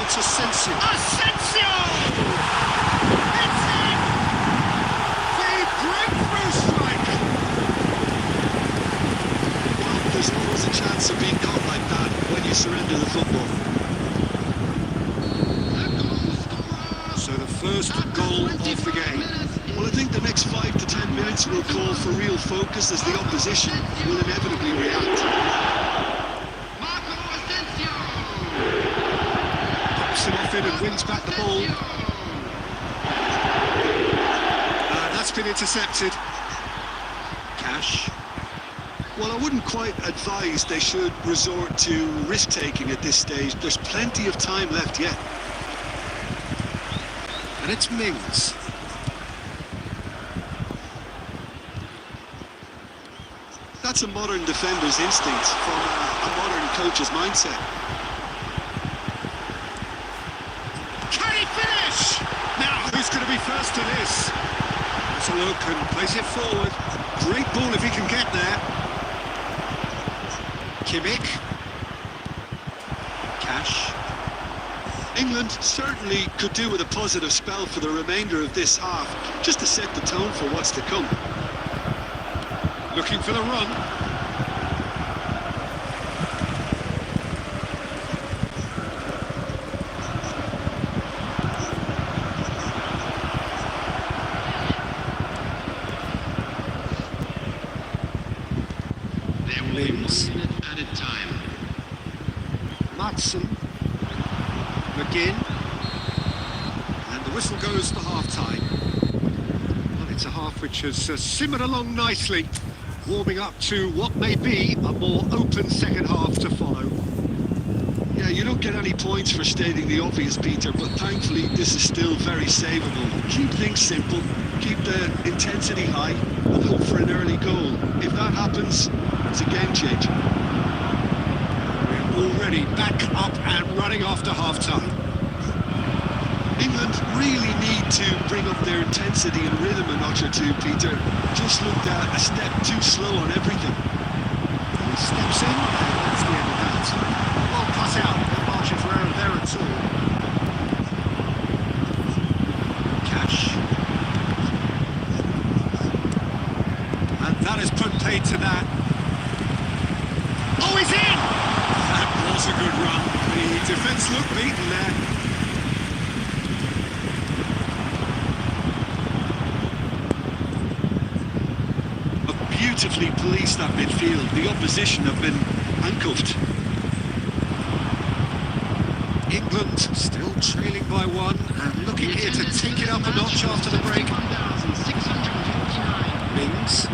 It's Asensio. Asensio! It's in! The breakthrough strike! Well, there's always a chance of being caught like that when you surrender the football. So the first goal of the game. Well, I think the next 5 to 10 minutes will call for real focus as the opposition will inevitably react. Him off in and wins back the ball. That's been intercepted. Cash. Well, I wouldn't quite advise they should resort to risk-taking at this stage. There's plenty of time left yet. And it's Mings. That's a modern defender's instinct from a modern coach's mindset. Now, who's going to be first to this? Let's a look and place it forward. Great ball if he can get there. Kimmich. Cash. England certainly could do with a positive spell for the remainder of this half, just to set the tone for what's to come. Looking for the run. Mings. Added time. Matson. McGinn. And the whistle goes for half-time. Well, it's a half which has simmered along nicely, warming up to what may be a more open second half to follow. Yeah, you don't get any points for stating the obvious, Peter, but thankfully this is still very savable. Keep things simple, keep the intensity high, and hope for an early goal. If that happens, it's a game changer. We're already back up and running after half-time. England really need to bring up their intensity and rhythm a notch or two, Peter. Just looked a step too slow on everything. He steps in, and that's the end of that. Well cut out, no margin for error there at all. Cash. And that has put paid to that. Oh, he's in! That was was a good run. The defence looked beaten there. Beautifully policed that midfield. The opposition have been handcuffed. England still trailing by one and looking here to take it up a notch after the break. 1,649. Mings.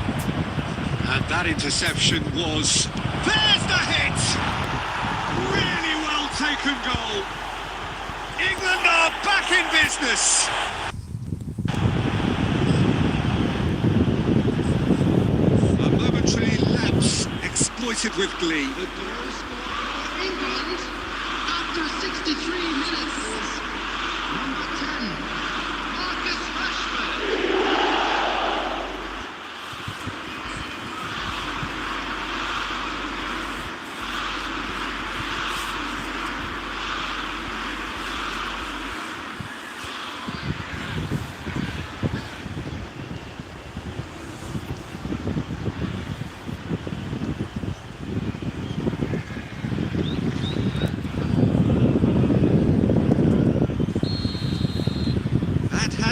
And that interception was... There's the hit! Really well taken goal. England are back in business. A momentary lapse exploited with glee. The goal scorer for England after 63 minutes. Number 10, Marcus Rashford.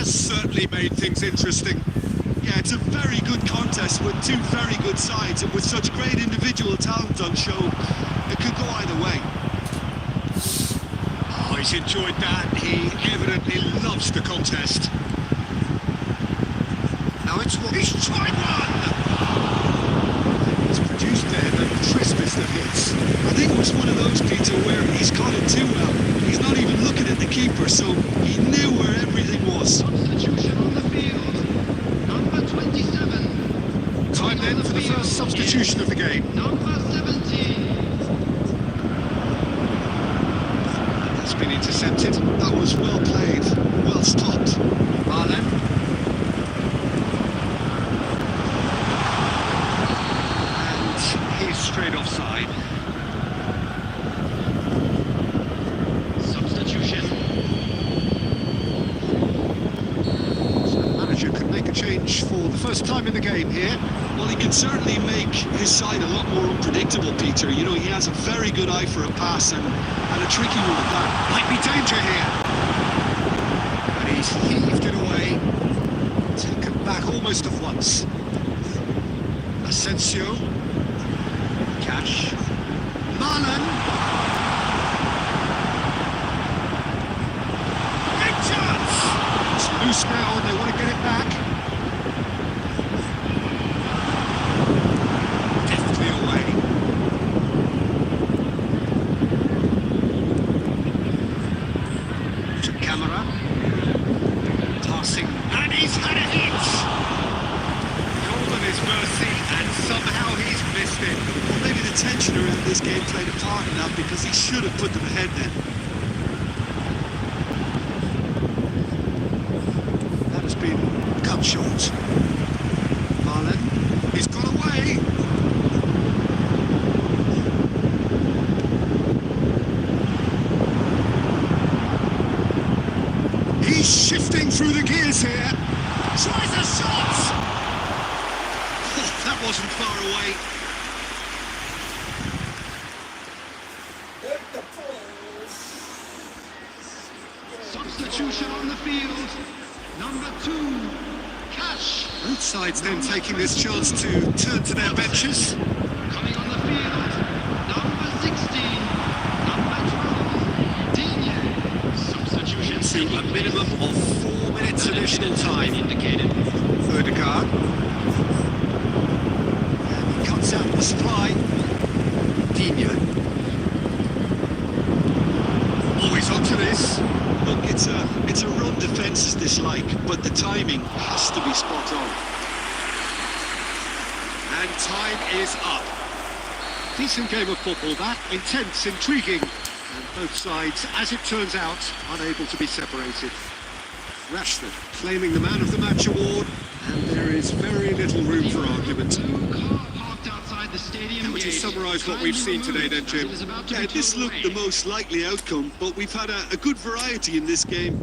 Certainly made things interesting. Yeah, it's a very good contest with two very good sides, and with such great individual talent on show, it could go either way. Oh, he's enjoyed that. He evidently loves the contest. Now it's what he's tried one. He's produced there the crispest of hits. I think it was one of those, Peter, where he's caught it too well. He's not even looking at the keeper, so he knew where everything was. Substitution on the field. Number 27. Time then for the first substitution of the game. Number 17. That's been intercepted. That was well played, well stopped. Marlen. And he's straight offside. Substitution. So the manager could make a change for the first time in the game here. Well, he can certainly make his side a lot more unpredictable, Peter. You know, he has a very good eye for a pass and a tricky one at that. Might be danger here. And he's heaved it away. Taken back almost at once. Asensio. Cash. Marlen. Big chance! It's loose now and they want to get it back. Deftly away. To camera. Passing. And he's had a hit! Goal of his mercy and somehow he's missed it. Well, maybe the tension around this game played a part in that, because he should have put them ahead then. That has been cut short. Marlen, he's got away. He's shifting through the gears here. Tries a shot. Oh, that wasn't far away. Substitution on the field. Number 2, Cash. Both sides then taking this chance to turn to their benches. Coming on the field. Number 16. Number 12, Digne. Substitution. To a minimum of 4 minutes additional time. Indicated. Ødegaard. And he cuts out the supply. Digne. Always onto this. Look, it's a run defence is dislike, but the timing has to be spot on. And time is up. Decent game of football that, intense, intriguing, and both sides, as it turns out, unable to be separated. Rashford claiming the Man of the Match award, and there is very little room for argument. Blue car parked outside the stadium How would you gate. summarise what we've seen today then, Jim? It was about to Yeah, be this towed looked the away. most likely outcome, but we've had a good variety in this game.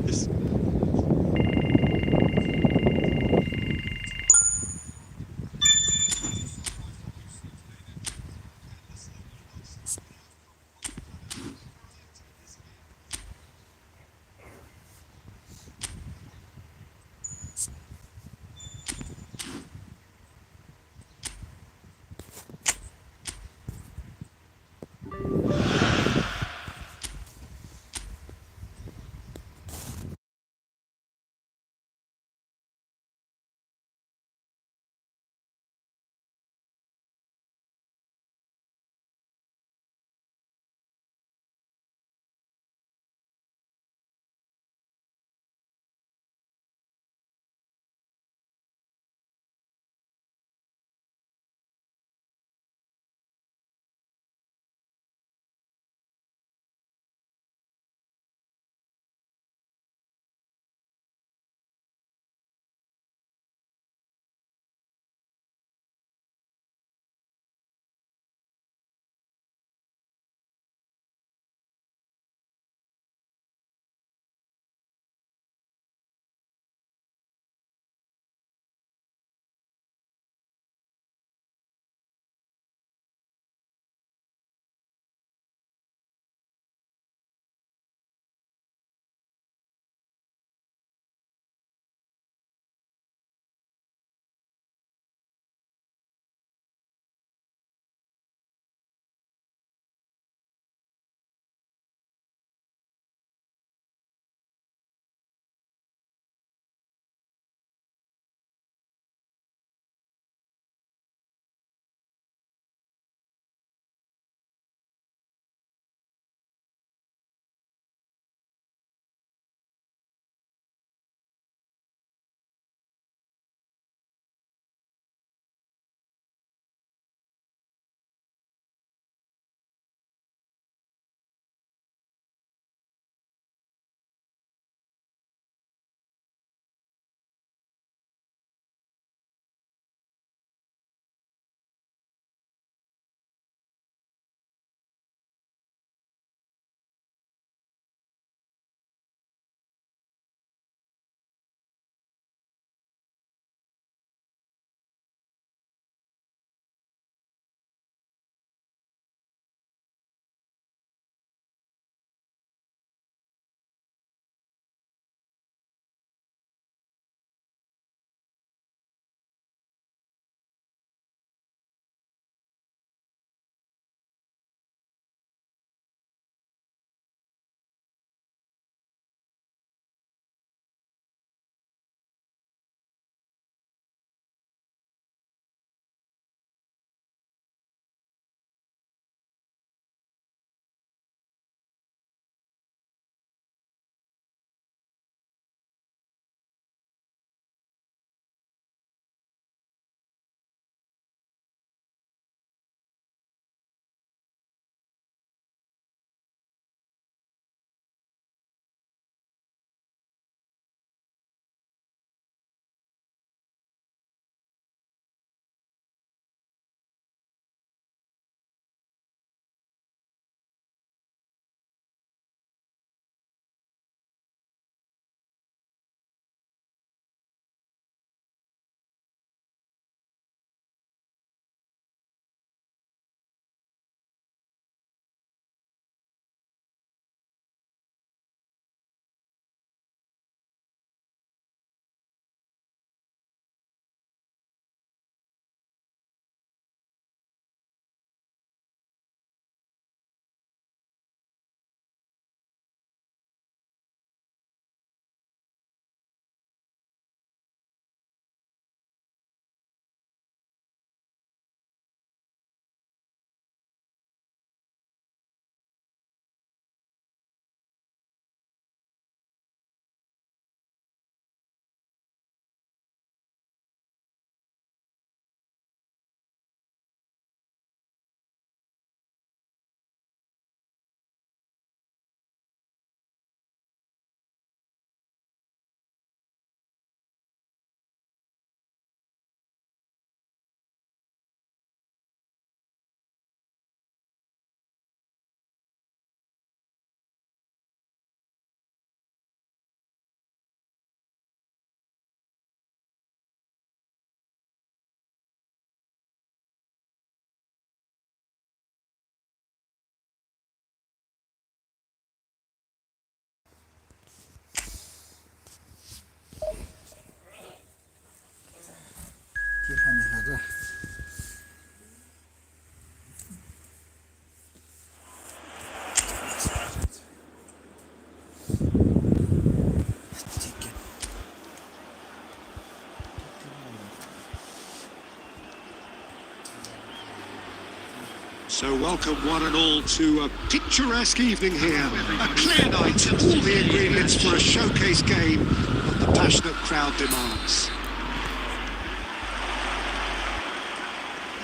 So welcome one and all to a picturesque evening here. A clear night, all the ingredients for a showcase game that the passionate crowd demands.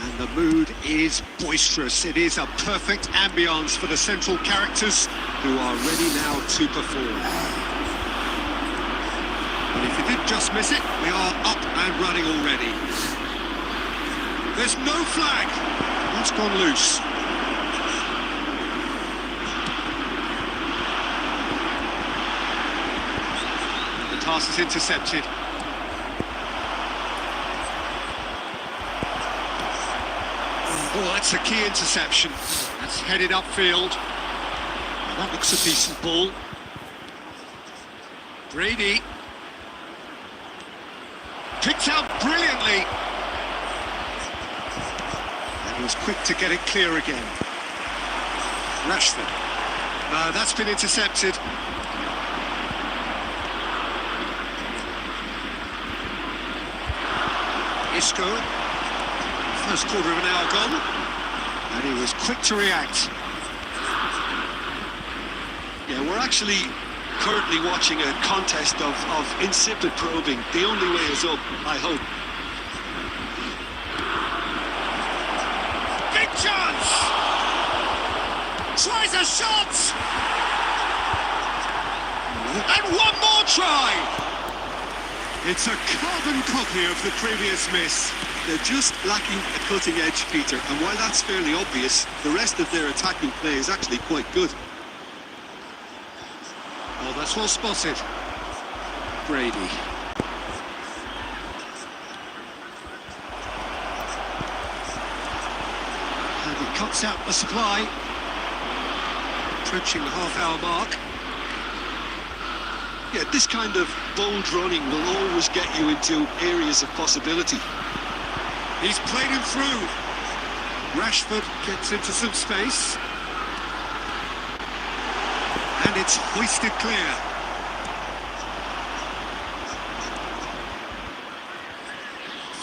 And the mood is boisterous. It is a perfect ambience for the central characters who are ready now to perform. And if you did just miss it, we are up and running already. There's no flag. That's gone loose. The pass is intercepted. Oh, that's a key interception. That's headed upfield. Well, that looks a decent ball. Brady. Picked out brilliantly. And he was quick to get it clear again. Rashford. That's been intercepted. Isco. First quarter of an hour gone. And he was quick to react. Yeah, we're actually currently watching a contest of insipid probing. The only way is up, I hope. Big chance! Tries a shot! And one more try! It's a carbon copy of the previous miss. They're just lacking a cutting edge, Peter, and while that's fairly obvious, the rest of their attacking play is actually quite good. Oh, that's well spotted. Brady. And he cuts out the supply. Approaching the half-hour mark. Yeah, this kind of bold running will always get you into areas of possibility. He's played him through. Rashford gets into some space. And it's hoisted clear.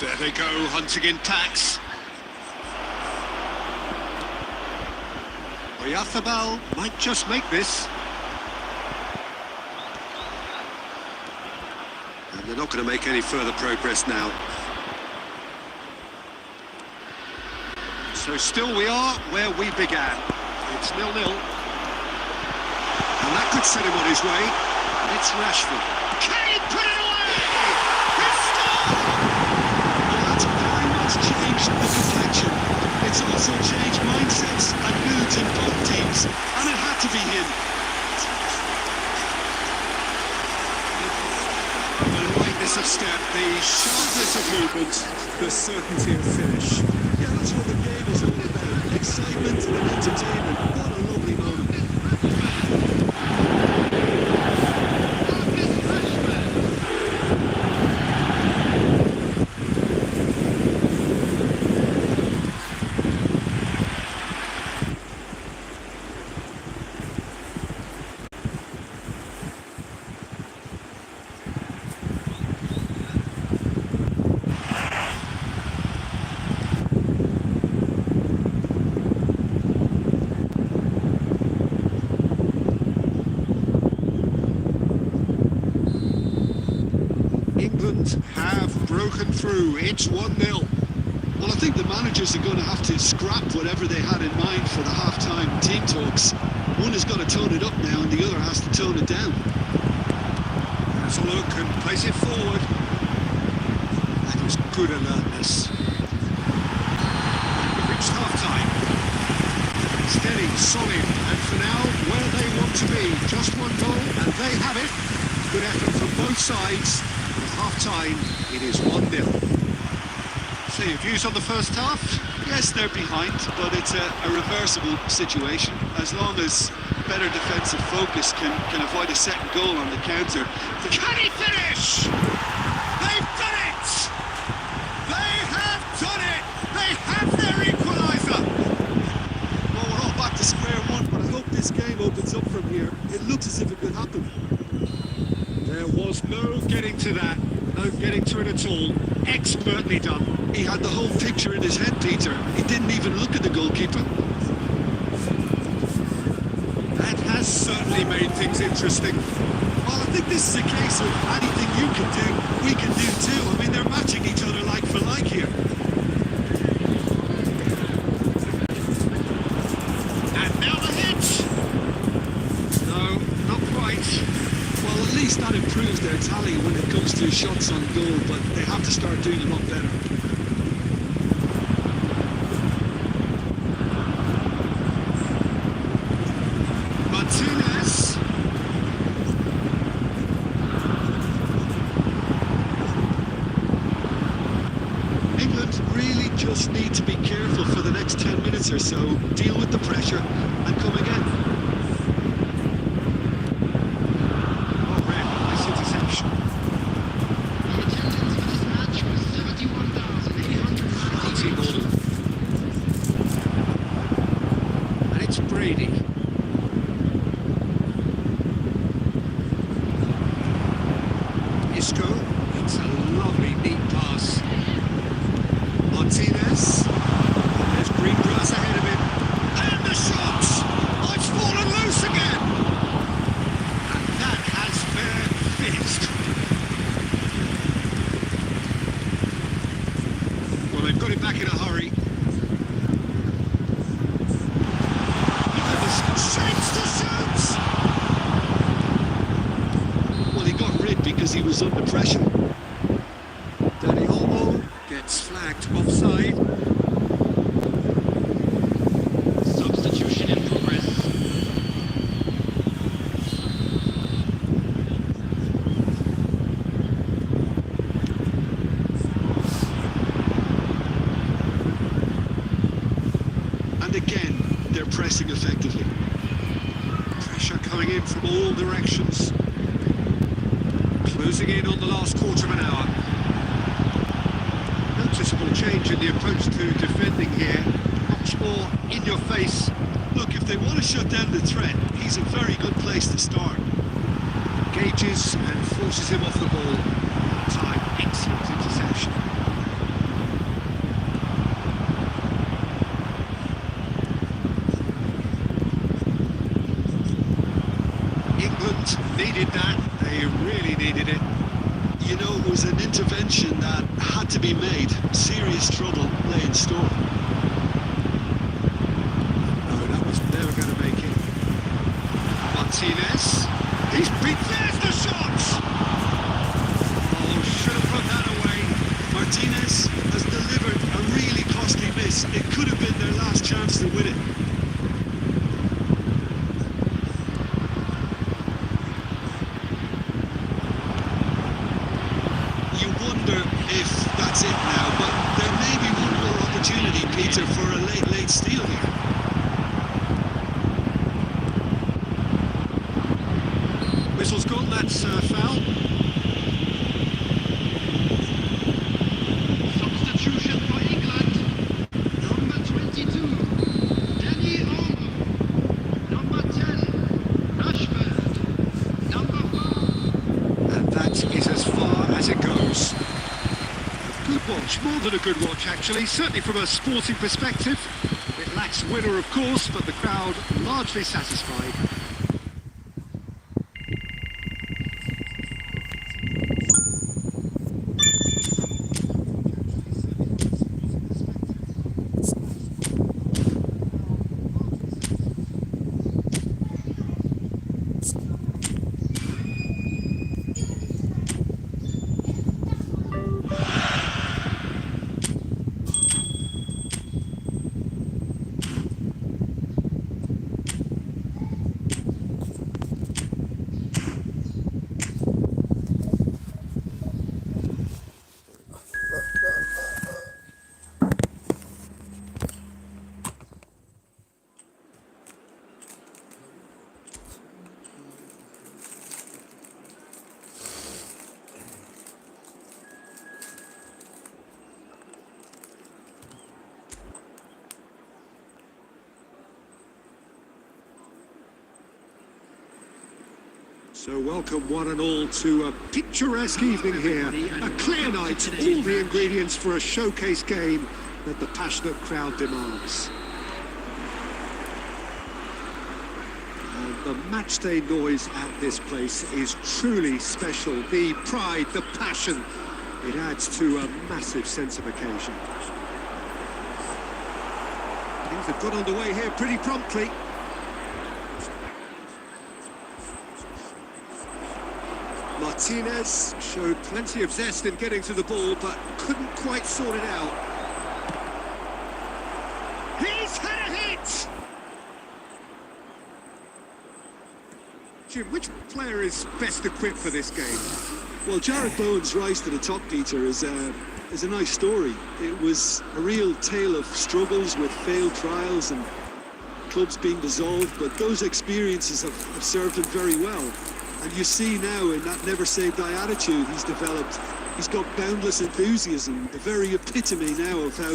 There they go, hunting in packs. Oyarzábal might just make this. And they're not going to make any further progress now. So still we are where we began. It's 0-0. And that could set him on his way. It's Rashford. Can he put it away? He's scored! Well, that's very much changed the deflection. It's also changed mindsets and moods in both teams, and it had to be him. The lightness of step, the sharpness of movement, the certainty of finish. Yeah, that's what the game is all about. Excitement and entertainment. What a lovely moment. England have broken through. It's 1-0. Well, I think the managers are going to have to scrap whatever they had in mind for the half-time team talks. One has got to tone it up now and the other has to tone it down. Has a look and plays it forward. That was good alertness. We've reached half-time. Steady, solid, and for now, where they want to be. Just one goal, and they have it. Good effort from both sides. At half-time, it is 1-0. So your views on the first half? Yes, they're behind, but it's a reversible situation. As long as better defensive focus can avoid a second goal on the counter. Can he finish? They've done it! They have done it! They have their equaliser! Well, we're all back to square one, but I hope this game opens up from here. It looks as if it could happen. There was no getting to that, no getting to it at all. Expertly done. He had the whole picture in his head, Peter. He didn't even look at the goalkeeper. things interesting. Well, I think this is a case of anything you can do, we can do too. I mean, they're matching each other like for like here. And now the hit! No, not quite. Well, at least that improves their tally when it comes to shots on goal, but they have to start doing a lot better. Martinez. England really just need to be careful for the next 10 minutes or so, deal with the pressure and come again. Oh, red, nice interception. The attendance for this match was 71,890. And it's Brady. Isco, it's a lovely, neat pass. Martinez. There's green grass ahead of him. And the shot! I've fallen loose again! And that has fair fizzed. Well, they've got it back in a hurry. Shapes to shoot! Well, he got rid because he was under pressure. Danny Olmo gets flagged offside. Substitution in progress. And again, they're pressing effectively. Pressure coming in from all directions. Closing in on the last quarter of an hour. Noticeable change in the approach to defending here. Much more in your face. Look, if they want to shut down the threat, he's a very good place to start. Engages and forces him off the ball. Time, excellent interception. England needed that. They really needed it. You know, it was an intervention that had to be made. Serious trouble lay in store. No, that was never going to make it. Martinez. He's beat. There's the shot! Oh, should have put that away. Martinez has delivered a really costly miss. It could have been their last chance to win it. You wonder if that's it now, but there may be one more opportunity, Peter, for a late steal here. Whistle's gone, that's foul. Substitution for England. Number 22, Danny Olmo. Number 10, Rashford. Number 4. And that is as far as it goes. Good watch, more than a good watch actually, certainly from a sporting perspective. It lacks winner of course, but the crowd largely satisfied. So welcome one and all to a picturesque evening here. A clear night, all the ingredients for a showcase game that the passionate crowd demands. And the matchday noise at this place is truly special. The pride, the passion, it adds to a massive sense of occasion. Things have got underway here pretty promptly. Martinez showed plenty of zest in getting to the ball, but couldn't quite sort it out. He's had a hit! Jim, which player is best equipped for this game? Well, Jarrett Bowen's rise to the top, Peter, is a nice story. It was a real tale of struggles with failed trials and clubs being dissolved, but those experiences have served him very well. And you see now in that never-say-die attitude he's developed, he's got boundless enthusiasm, the very epitome now of how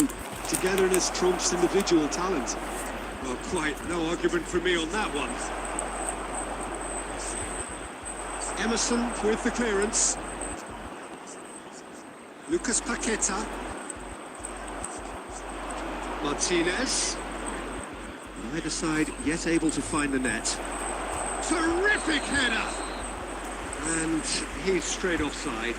togetherness trumps individual talent. Well, quite no argument from me on that one. Emerson with the clearance. Lucas Paqueta. Martinez. Neither side yet able to find the net. Terrific header! And he's straight offside.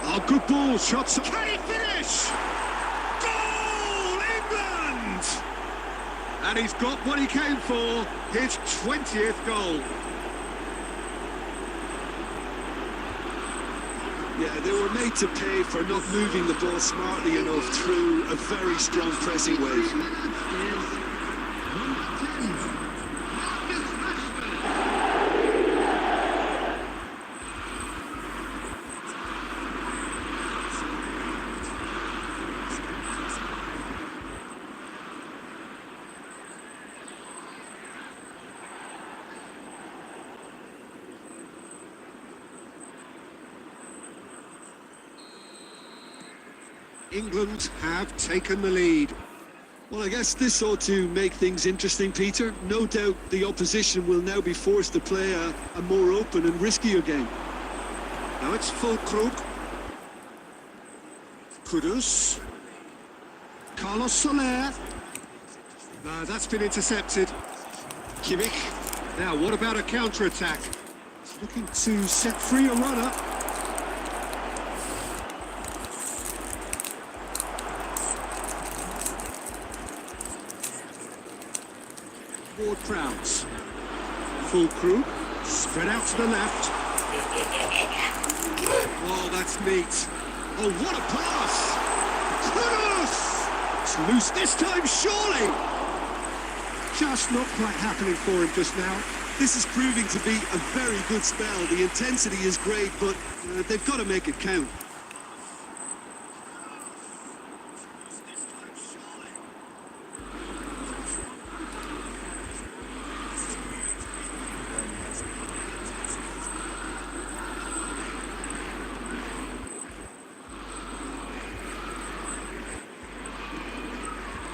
Oh, good ball, shots. Can he finish? Goal, England! And he's got what he came for, his 20th goal. Yeah, they were made to pay for not moving the ball smartly enough through a very strong pressing wave. England have taken the lead. Well, I guess this ought to make things interesting, Peter. No doubt the opposition will now be forced to play a more open and riskier game. Now it's Fulkrug. Kudus. Carlos Soler. That's been intercepted. Kimmich. Now, what about a counter-attack? Looking to set free a runner. Ward-Prowse. Fulkrug. Spread out to the left. Oh, that's neat. Oh, what a pass! Kudus! It's loose this time, surely! Just not quite happening for him just now. This is proving to be a very good spell. The intensity is great, but they've got to make it count.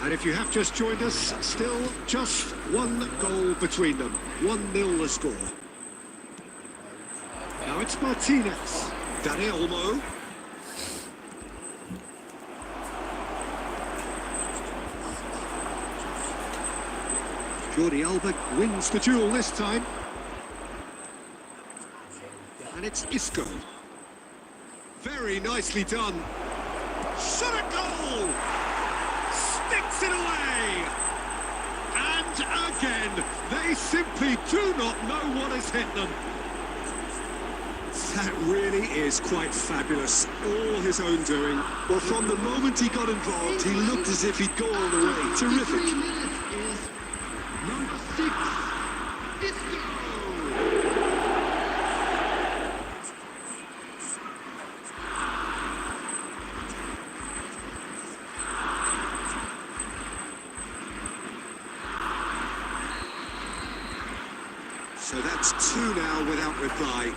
And if you have just joined us, still just one goal between them. 1-0 the score. Now it's Martinez. Dani Olmo. Jordi Alba wins the duel this time. And it's Isco. Very nicely done. Shot a goal! Sticks it away! And again, they simply do not know what has hit them. That really is quite fabulous. All his own doing. Well, from the moment he got involved, he looked as if he'd go all the way. Terrific. Number 6, Isco. So that's two now without reply.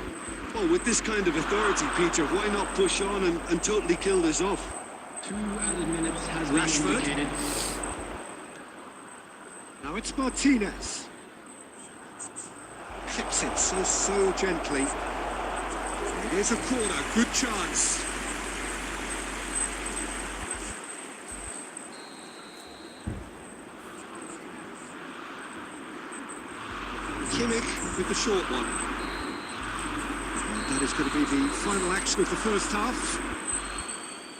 Well, with this kind of authority, Peter, why not push on and totally kill this off? 2 added minutes has Rashford. been indicated. Now it's Martinez. Clips it so gently. It is a corner, good chance. Kimmich with the short one. And that is going to be the final action of the first half.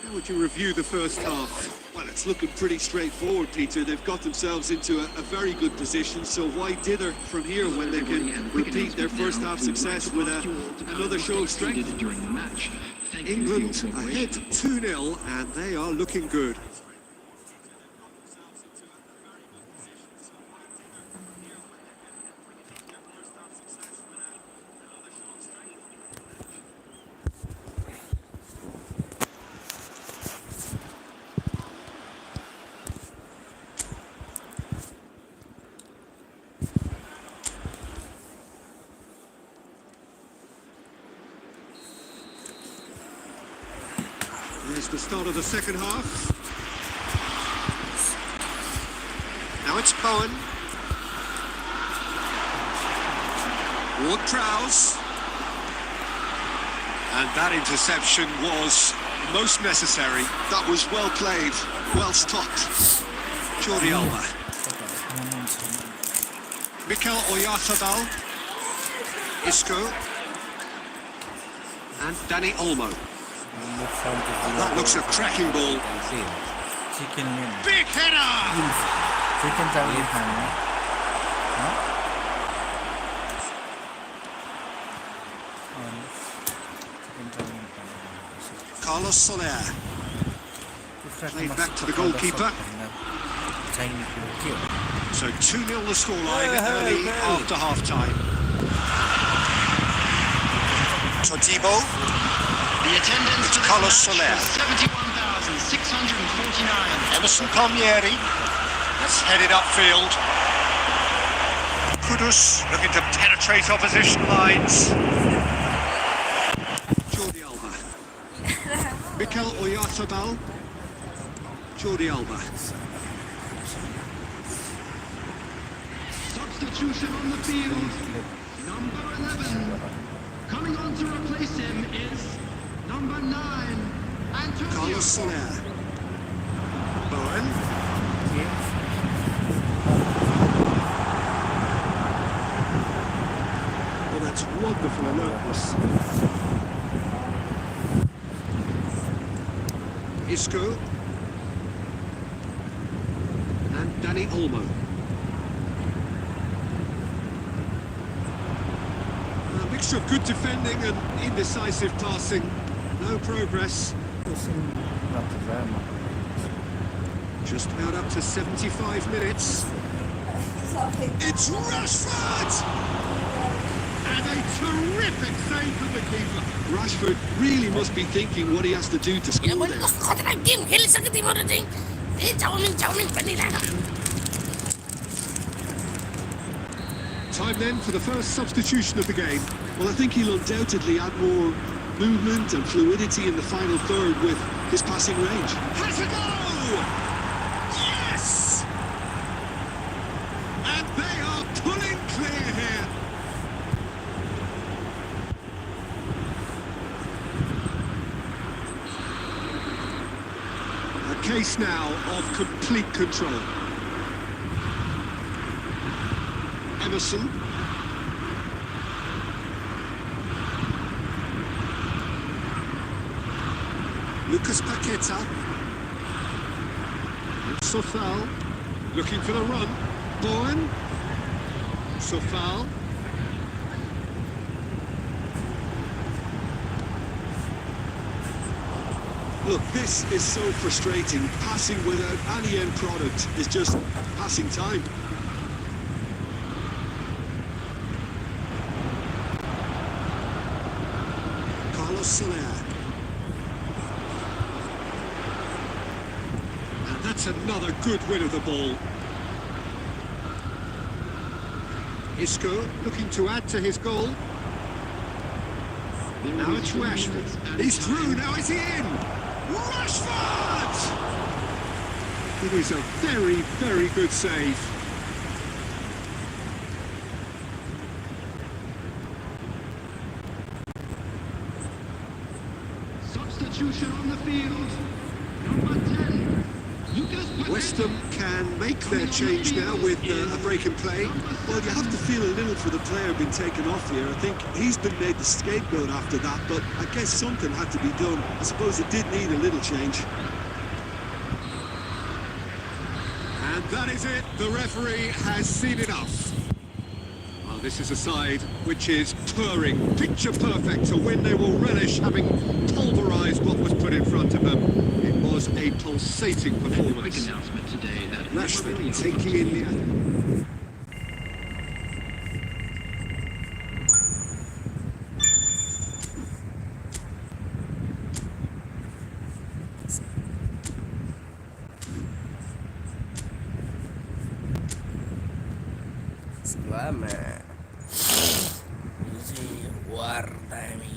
How would you review the first half? Well, it's looking pretty straightforward, Peter. They've got themselves into a very good position, so why dither from here when they can repeat their first half success with another show of strength? During the match. Thank you for your England cooperation. ahead 2-0 and they are looking good. There's the start of the second half. Now it's Bowen. Ward-Prowse. And that interception was most necessary. That was well played, well stopped. Jordi Alba. Mikel Oyarzabal. Isco. And Dani Olmo. That looks a cracking ball. Big header! chicken chao yên hành đó. Chicken chao yên hành. Carlos Soler. Played back to the goalkeeper. So 2-0 the scoreline early after half-time. Todibo. The attendance It's for this Carlos match Soler. was 71,649. Emerson Palmieri. That's headed upfield. Kudus looking to penetrate opposition lines. Jordi Alba. Mikel Oyarzabal. Jordi Alba. Substitution on the field. Number 11. Coming on to replace him is number 9, Antonio. Carlos Soler. Bowen. Oh, that's wonderful alertness. Isco. And Dani Olmo. A mixture of good defending and indecisive passing. No progress. Just about up to 75 minutes. It's Rashford! And a terrific save from the keeper. Rashford really must be thinking what he has to do to score there. Time then for the first substitution of the game. Well, I think he'll undoubtedly add more movement and fluidity in the final third with his passing range. Has a go! Yes! And they are pulling clear here. A case now of complete control. Emerson. Lucas Paqueta. Sofal looking for the run. Bowen. Sofal. Look, this is so frustrating. Passing without any end product is just passing time. Carlos Soler. And that's another good win of the ball. Isco looking to add to his goal. Now it's Rashford. He's through, now is he in? Rashford! It is a very, very good save. Substitution on the field. Number 10. West Ham can make their change now with a break in play. Well, you have to feel a little for the player being taken off here. I think he's been made the scapegoat after that, but I guess something had to be done. I suppose it did need a little change. And that is it. The referee has seen enough. Well, this is a side which is purring, picture perfect, a win they will relish, having pulverised what was put in front of them. It was a pulsating And a quick performance. announcement today that Rashford taking in the... Selamat. Isi wartime.